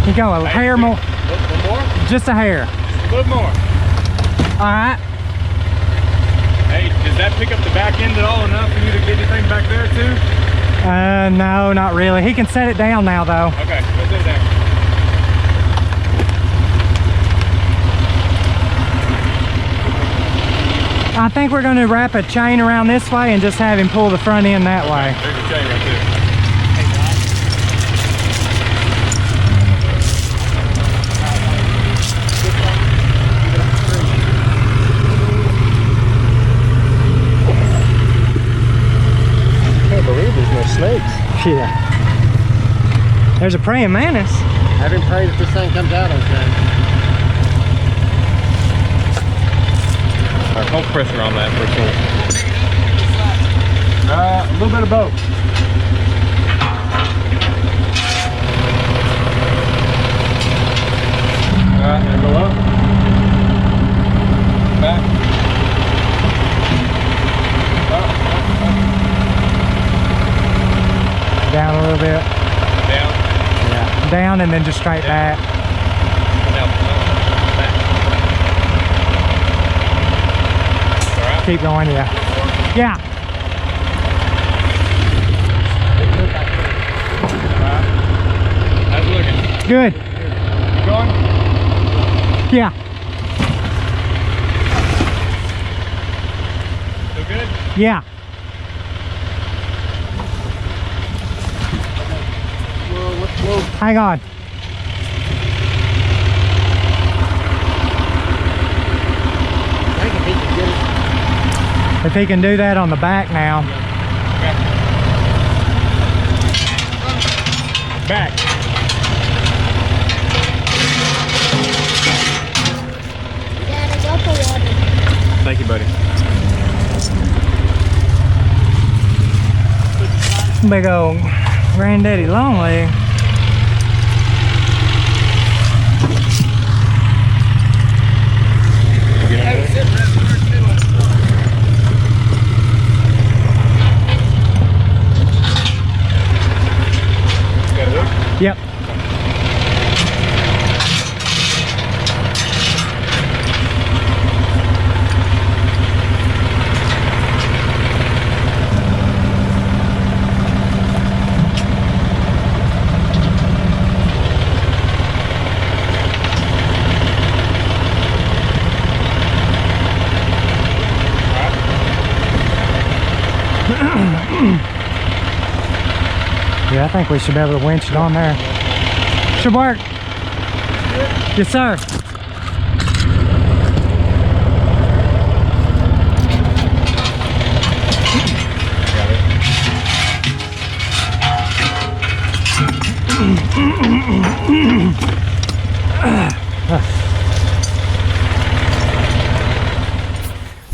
You go a hair more. One more? Just a hair. A little more. All right. Hey, does that pick up the back end at all enough for you to get anything back there too? No, not really. He can set it down now though. Okay, let's do that. I think we're going to wrap a chain around this way and just have him pull the front end that way. There's a chain right there. I can't believe there's no snakes. Yeah. There's a praying mantis. Have him pray that this thing comes out okay. All right, hold pressure on that for a second. A little bit of both. All right, now go up. Back. Down a little bit. Down. Yeah. Down and then just straight back. Down. Back. All right. Keep going, yeah. Yeah. Good. Going? Yeah. Feel good? Yeah. Hang on. If he can do that on the back now. Back. Thank you, buddy. Big old granddaddy long leg. Yep. Yeah, I think we should be able to winch it on there. Should work. Yes, sir.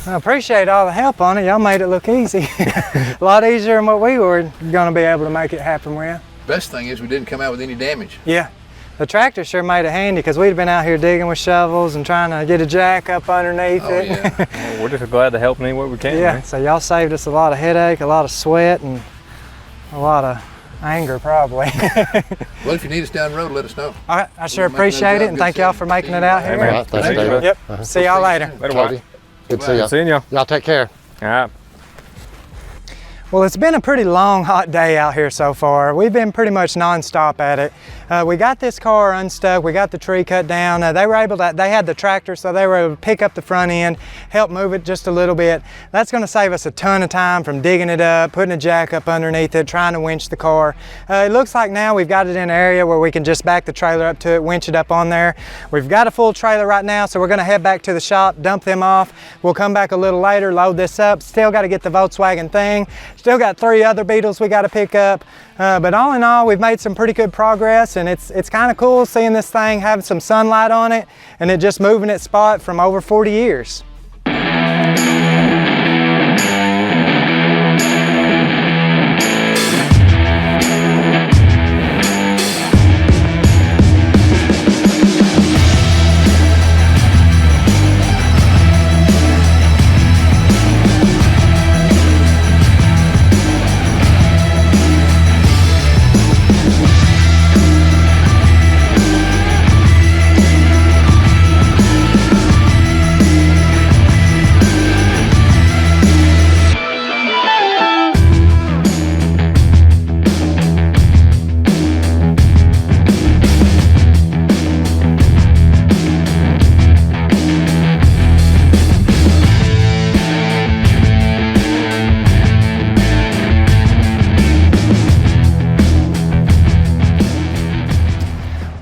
I appreciate all the help on it. Y'all made it look easy. A lot easier than what we were going to be able to make it happen with. Best thing is we didn't come out with any damage. Yeah. The tractor sure made it handy because we'd been out here digging with shovels and trying to get a jack up underneath it. Yeah. Well, we're just glad to help in any way we can. Yeah, Man. so y'all saved us a lot of headache, a lot of sweat, and a lot of anger probably. Well, if you need us down the road, let us know. All right, I sure We'll make another appreciate job. it, and Good thank y'all seeing for you. making it out Hey, here. man. All right, thanks, Thank you, David. Yep, see y'all later. Later, Cody. Wyatt. Good to see ya. Seeing ya. Y'all take care. All right. Well, it's been a pretty long, hot day out here so far. We've been pretty much non-stop at it. We got this car unstuck, we got the tree cut down. They had the tractor, so they were able to pick up the front end, help move it just a little bit. That's gonna save us a ton of time from digging it up, putting a jack up underneath it, trying to winch the car. It looks like now we've got it in an area where we can just back the trailer up to it, winch it up on there. We've got a full trailer right now, so we're gonna head back to the shop, dump them off. We'll come back a little later, load this up. Still gotta get the Volkswagen thing. Still got 3 other Beetles we gotta pick up. But all in all, we've made some pretty good progress, and it's kind of cool seeing this thing have some sunlight on it and it just moving its spot from over 40 years.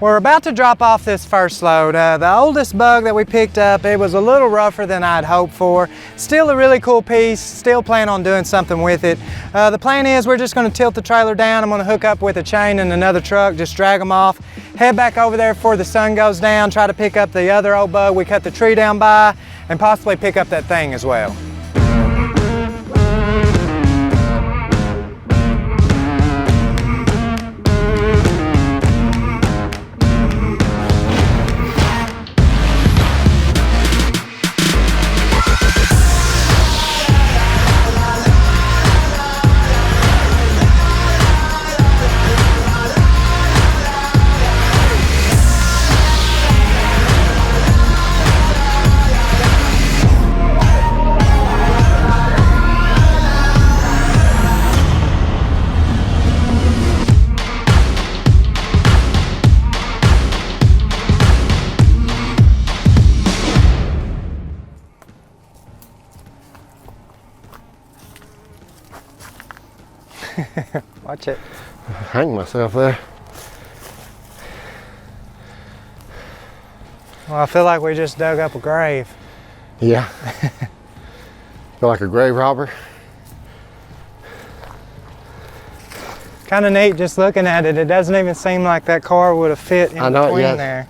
We're about to drop off this first load. The oldest Bug that we picked up, it was a little rougher than I'd hoped for. Still a really cool piece, still plan on doing something with it. The plan is we're just gonna tilt the trailer down. I'm gonna hook up with a chain in another truck, just drag them off, head back over there before the sun goes down, try to pick up the other old Bug we cut the tree down by, and possibly pick up that thing as well. Watch it. Hang myself there. Well, I feel like we just dug up a grave. Yeah. Feel like a grave robber. Kind of neat just looking at it. It doesn't even seem like that car would have fit in between yeah. there.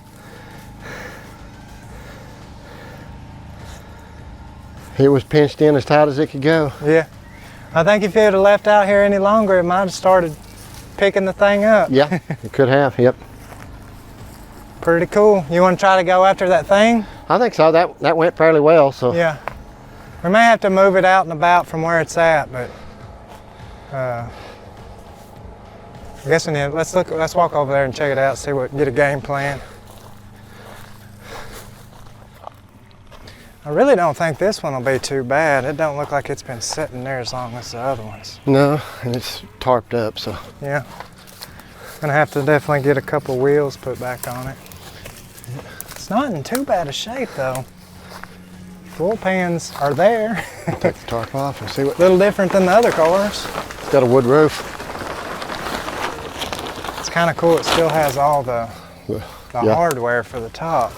It was pinched in as tight as it could go. Yeah. I think if it had left out here any longer, it might have started picking the thing up. Yeah, it could have, yep. Pretty cool. You want to try to go after that thing? I think so. That went fairly well, so. Yeah. We may have to move it out and about from where it's at, but I guess we need, let's walk over there and check it out, get a game plan. I really don't think this one will be too bad. It don't look like it's been sitting there as long as the other ones. No, and it's tarped up, so. Yeah. Gonna have to definitely get a couple wheels put back on it. It's not in too bad a shape though. Fuel pans are there. Take the tarp off and see what. A little different than the other cars. It's got a wood roof. It's kind of cool. It still has all the hardware for the top.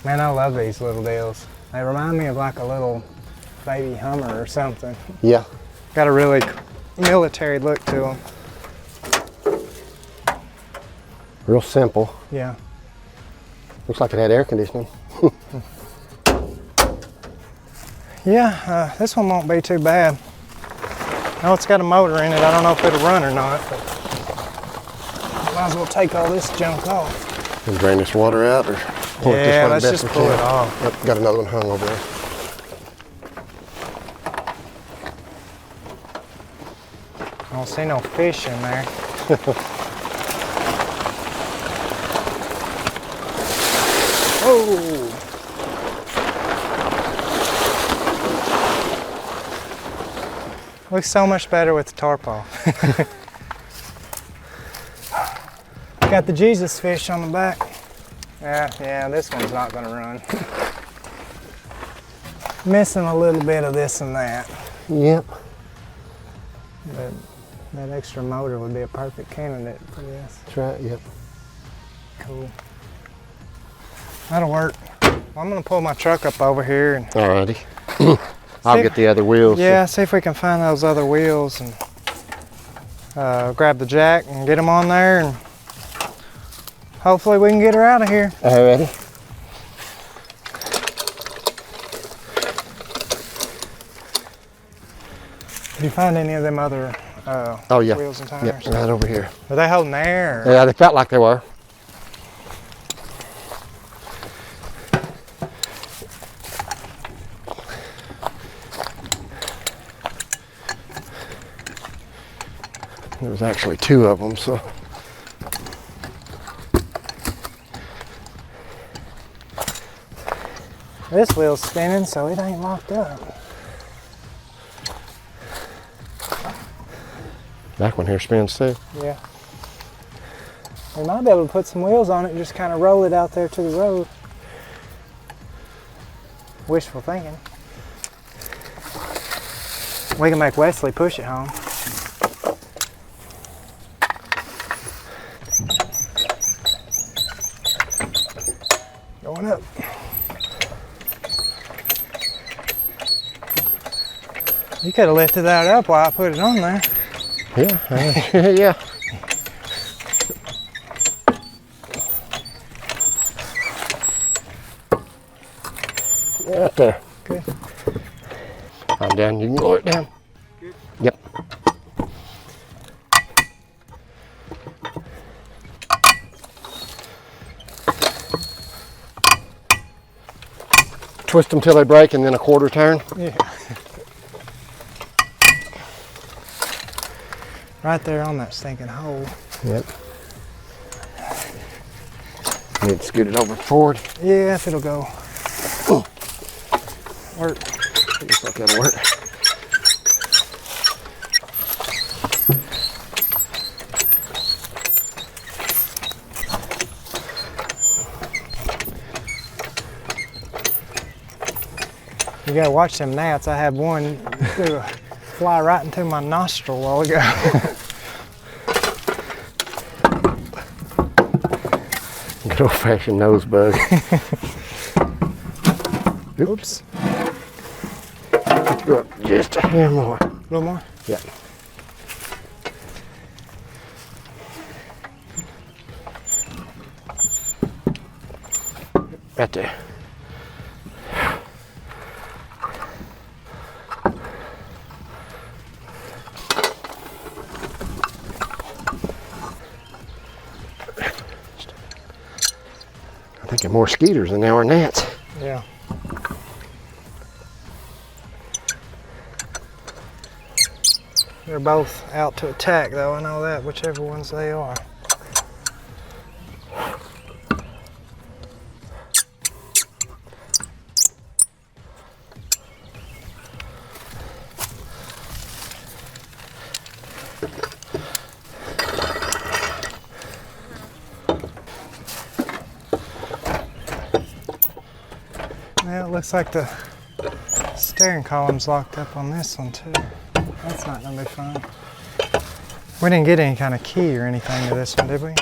Man, I love these little deals. They remind me of like a little baby Hummer or something. Yeah. Got a really military look to them. Real simple. Yeah. Looks like it had air conditioning. Yeah, this one won't be too bad. Oh, it's got a motor in it. I don't know if it'll run or not, but might as well take all this junk off. And drain this water out, or pull it this way Yeah, the let's best just we pull can. it off. Yep, got another one hung over there. I don't see no fish in there. Oh! Looks so much better with the tarp off. Got the Jesus fish on the back. Yeah, this one's not gonna run. Missing a little bit of this and that. Yep. But that extra motor would be a perfect candidate for this. That's right, yep. Cool. That'll work. I'm gonna pull my truck up over here and Alrighty. I'll get the other wheels. yeah, see if we can find those other wheels and grab the jack and get them on there, and hopefully we can get her out of here. Alrighty. Did you find any of them other Oh yeah. wheels and tires? Yep, right over here. Are they holding air? Or? Yeah, they felt like they were. There was actually two of them, so. This wheel's spinning, so it ain't locked up. Back one here spins too. Yeah. We might be able to put some wheels on it and just kind of roll it out there to the road. Wishful thinking. We can make Wesley push it home. Going up. You could have lifted that up while I put it on there. Yeah, yeah. Right there. Good. I'm down, you can lower it down. Good. Yep. Twist them till they break and then a quarter turn. Yeah. Right there on that stinking hole. Yep. Need to scoot it over forward. Yeah, if it'll go. Work. Looks like that'll work. You gotta watch them gnats. I had one do fly right into my nostril a while ago. Good old-fashioned nose bug. Oops. Go up just a hair more. A little more? Yeah. Right there. I think there are more skeeters than there are gnats. Yeah. They're both out to attack though, I know that, whichever ones they are. Well, it looks like the steering column's locked up on this one too. That's not gonna be fun. We didn't get any kind of key or anything to this one, did we?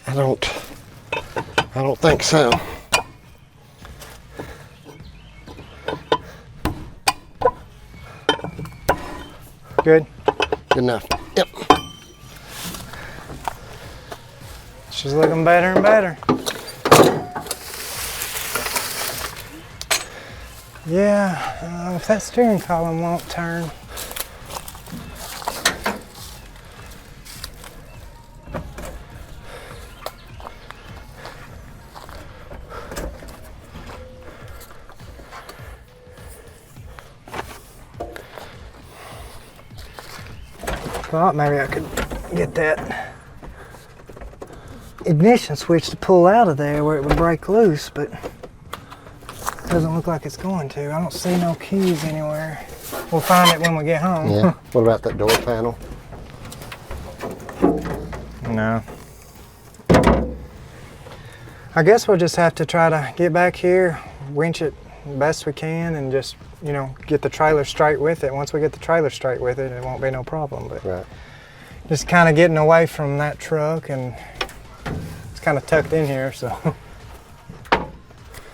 I don't think so. Good? Good enough. Yep. She's looking better and better. Yeah, if that steering column won't turn. Thought maybe I could get that ignition switch to pull out of there where it would break loose, but it doesn't look like it's going to. I don't see no keys anywhere. We'll find it when we get home. Yeah. What about that door panel? No. I guess we'll just have to try to get back here, winch it best we can, and just, you know, get the trailer straight with it. Once we get the trailer straight with it, it won't be no problem. But Right. just kind of getting away from that truck, and it's kind of tucked in here, so.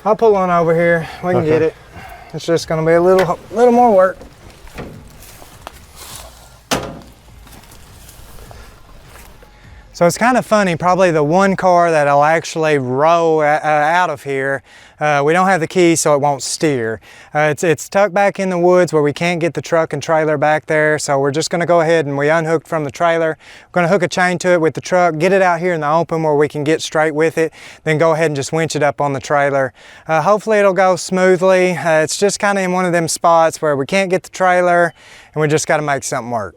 I'll pull on over here. We can get it. It's just going to be a little more work. So it's kind of funny, probably the one car that'll actually row out of here, we don't have the key so it won't steer. It's tucked back in the woods where we can't get the truck and trailer back there, so we're just going to go ahead and we unhooked from the trailer. We're going to hook a chain to it with the truck, get it out here in the open where we can get straight with it, then go ahead and just winch it up on the trailer. Hopefully it'll go smoothly. It's just kind of in one of them spots where we can't get the trailer and we just got to make something work.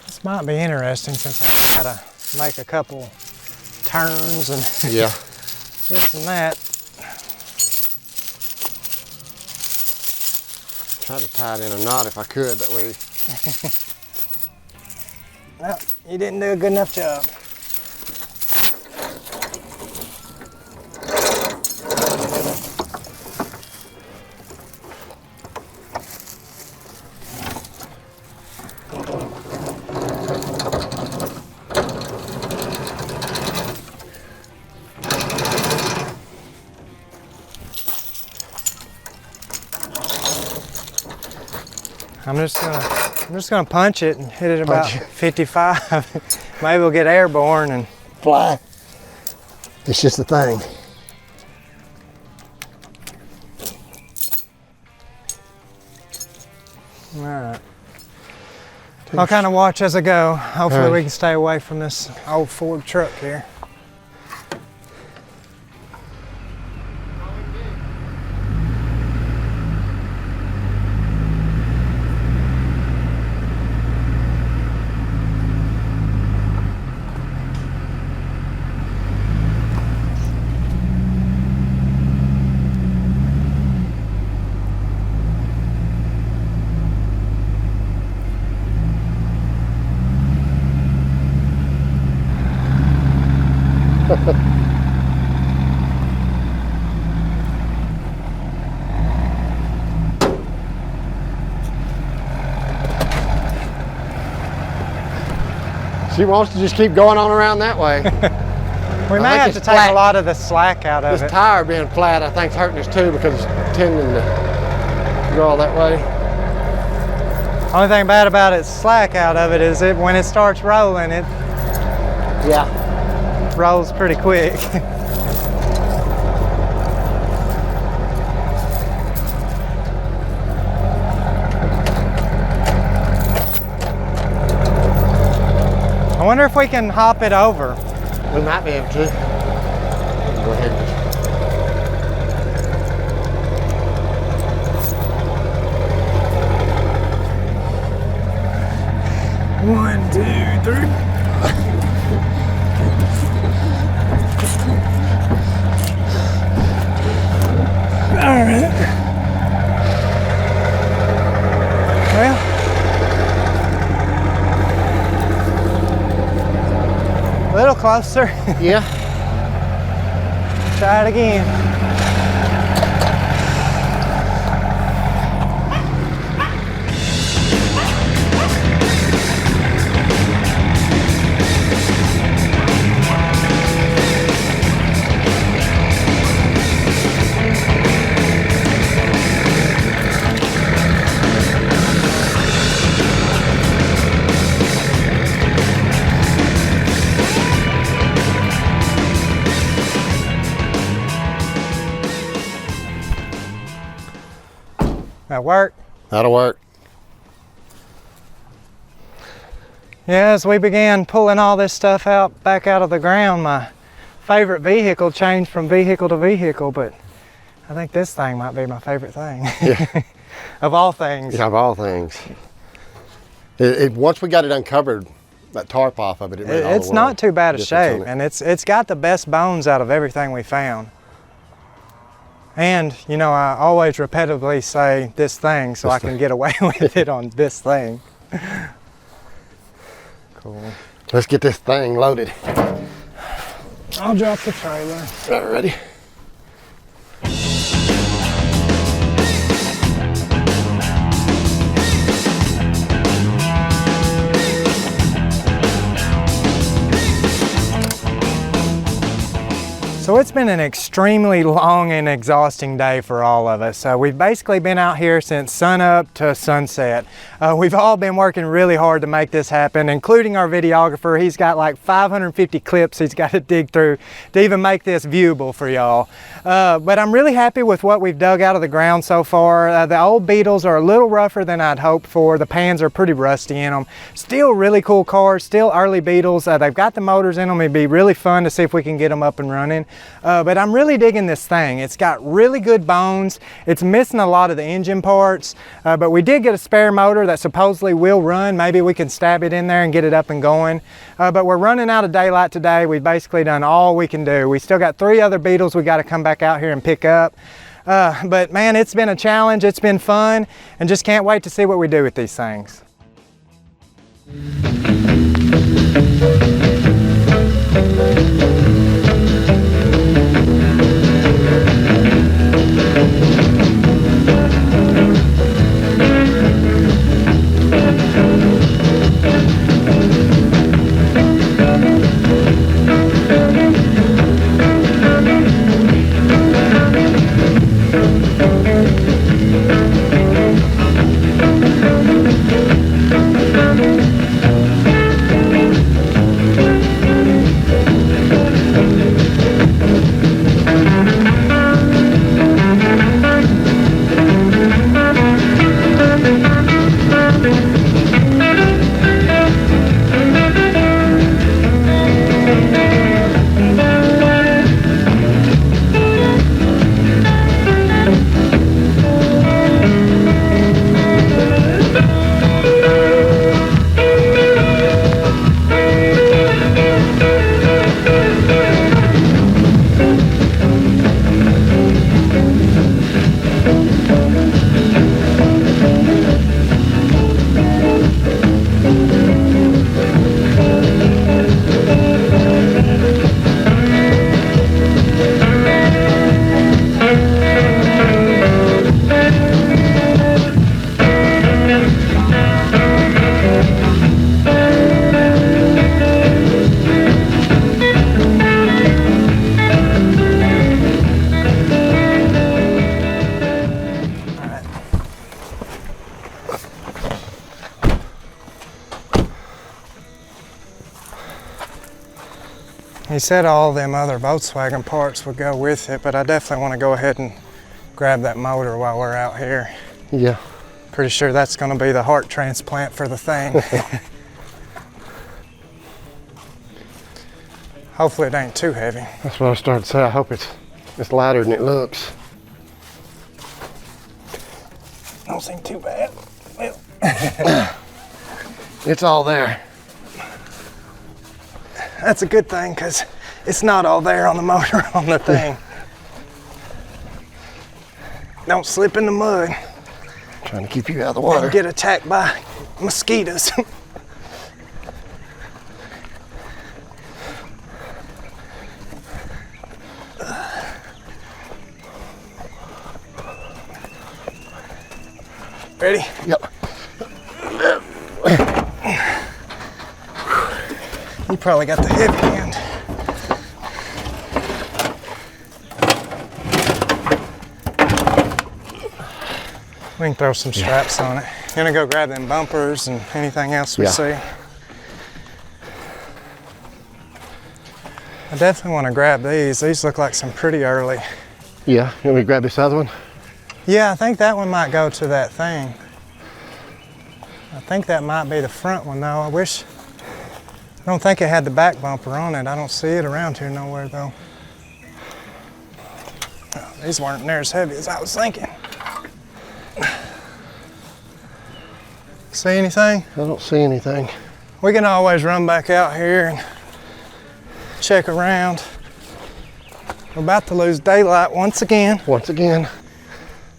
This might be interesting since I gotta make a couple turns and Yeah. this and that. Try to tie it in a knot if I could, that way. Well, you didn't do a good enough job. I'm just gonna punch it and hit it about 55. Maybe we'll get airborne and Fly. It's just a thing. all right. I'll kind of watch as I go. Hopefully we can stay away from this old Ford truck here. She wants to just keep going on around that way. We may have to take a lot of the slack out of it. This tire being flat, I think, is hurting us too because it's tending to go all that way. Only thing bad about it, slack out of it, is when it starts rolling, it rolls pretty quick. I wonder if we can hop it over. We might be able to. Go ahead. One, two, three. All right. Well, a little closer. Yeah. Try it again. That work? That'll work. Yeah, as we began pulling all this stuff back out of the ground, my favorite vehicle changed from vehicle to vehicle, but I think this thing might be my favorite thing. Yeah. Of all things. Yeah, of all things. Once we got it uncovered, that tarp off of it, it's not too bad a shape, and it's got the best bones out of everything we found. And, you know, I always repetitively say this thing so I can get away with it on this thing. Cool. Let's get this thing loaded. I'll drop the trailer. All right, ready? So it's been an extremely long and exhausting day for all of us. We've basically been out here since sunup to sunset. We've all been working really hard to make this happen, including our videographer. He's got like 550 clips he's got to dig through to even make this viewable for y'all. But I'm really happy with what we've dug out of the ground so far. The old Beetles are a little rougher than I'd hoped for. The pans are pretty rusty in them. Still really cool cars, still early Beetles. They've got the motors in them. It'd be really fun to see if we can get them up and running. But I'm really digging this thing. It's got really good bones. It's missing a lot of the engine parts, but we did get a spare motor that supposedly will run. Maybe we can stab it in there and get it up and going. But we're running out of daylight today. We've basically done all we can do. We still got 3 other Beetles we got to come back out here and pick up. But man, it's been a challenge. It's been fun, and just can't wait to see what we do with these things. He said all them other Volkswagen parts would go with it, but I definitely want to go ahead and grab that motor while we're out here. Yeah. Pretty sure that's going to be the heart transplant for the thing. Hopefully it ain't too heavy. That's what I started to say. I hope it's lighter than it looks. Don't seem too bad. Well. It's all there. That's a good thing, because it's not all there on the motor on the thing. Don't slip in the mud. Trying to keep you out of the water. And get attacked by mosquitoes. Ready? Yep. You probably got the heavy hand. We can throw some straps on it. You gonna go grab them bumpers and anything else we see? I definitely want to grab these. These look like some pretty early. Yeah, you want me to grab this other one? Yeah, I think that one might go to that thing. I think that might be the front one though. I don't think it had the back bumper on it. I don't see it around here nowhere though. Oh, these weren't near as heavy as I was thinking. See anything? I don't see anything. We can always run back out here and check around. We're about to lose daylight once again. Once again.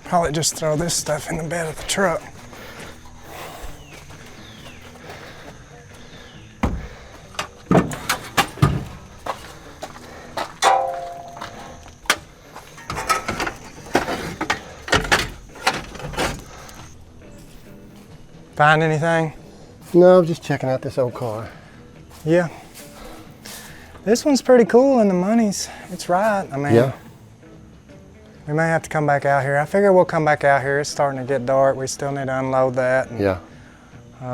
Probably just throw this stuff in the bed of the truck. Find anything? No, I'm just checking out this old car. Yeah. This one's pretty cool and the money's, it's right. I mean, yeah. We may have to come back out here. I figure we'll come back out here. It's starting to get dark. We still need to unload that. And, yeah.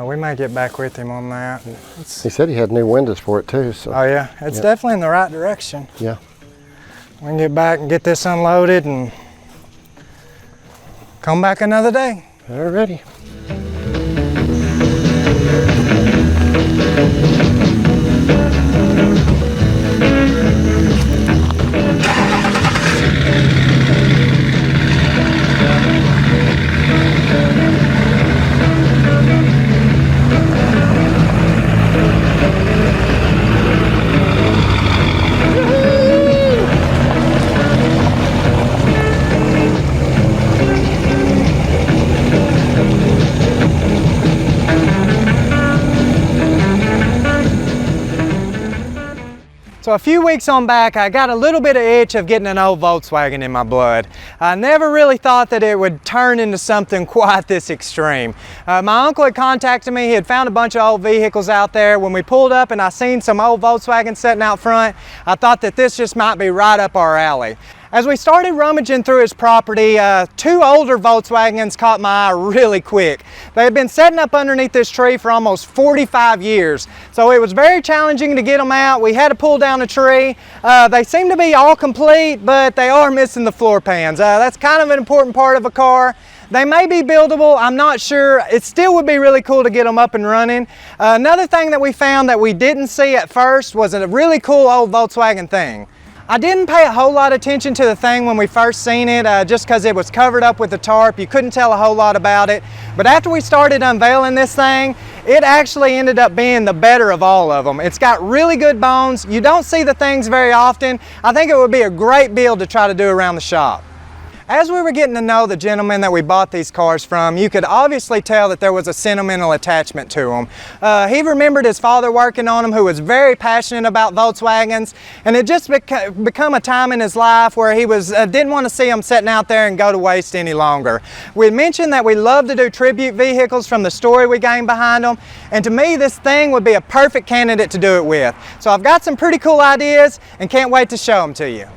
We may get back with him on that. He said he had new windows for it too. So. Oh yeah, it's definitely in the right direction. Yeah. We can get back and get this unloaded and come back another day. Alrighty. So a few weeks on back, I got a little bit of itch of getting an old Volkswagen in my blood. I never really thought that it would turn into something quite this extreme. My uncle had contacted me. He had found a bunch of old vehicles out there. When we pulled up and I seen some old Volkswagens sitting out front, I thought that this just might be right up our alley. As we started rummaging through his property, two older Volkswagens caught my eye really quick. They had been setting up underneath this tree for almost 45 years, so it was very challenging to get them out. We had to pull down the tree. They seem to be all complete, but they are missing the floor pans. That's kind of an important part of a car. They may be buildable, I'm not sure. It still would be really cool to get them up and running. Another thing that we found that we didn't see at first was a really cool old Volkswagen thing. I didn't pay a whole lot of attention to the thing when we first seen it, just because it was covered up with the tarp. You couldn't tell a whole lot about it. But after we started unveiling this thing, it actually ended up being the better of all of them. It's got really good bones. You don't see the things very often. I think it would be a great build to try to do around the shop. As we were getting to know the gentleman that we bought these cars from, you could obviously tell that there was a sentimental attachment to them. He remembered his father working on them, who was very passionate about Volkswagens, and it just become a time in his life where he didn't want to see them sitting out there and go to waste any longer. We mentioned that we love to do tribute vehicles from the story we gained behind them, and to me this thing would be a perfect candidate to do it with. So I've got some pretty cool ideas and can't wait to show them to you.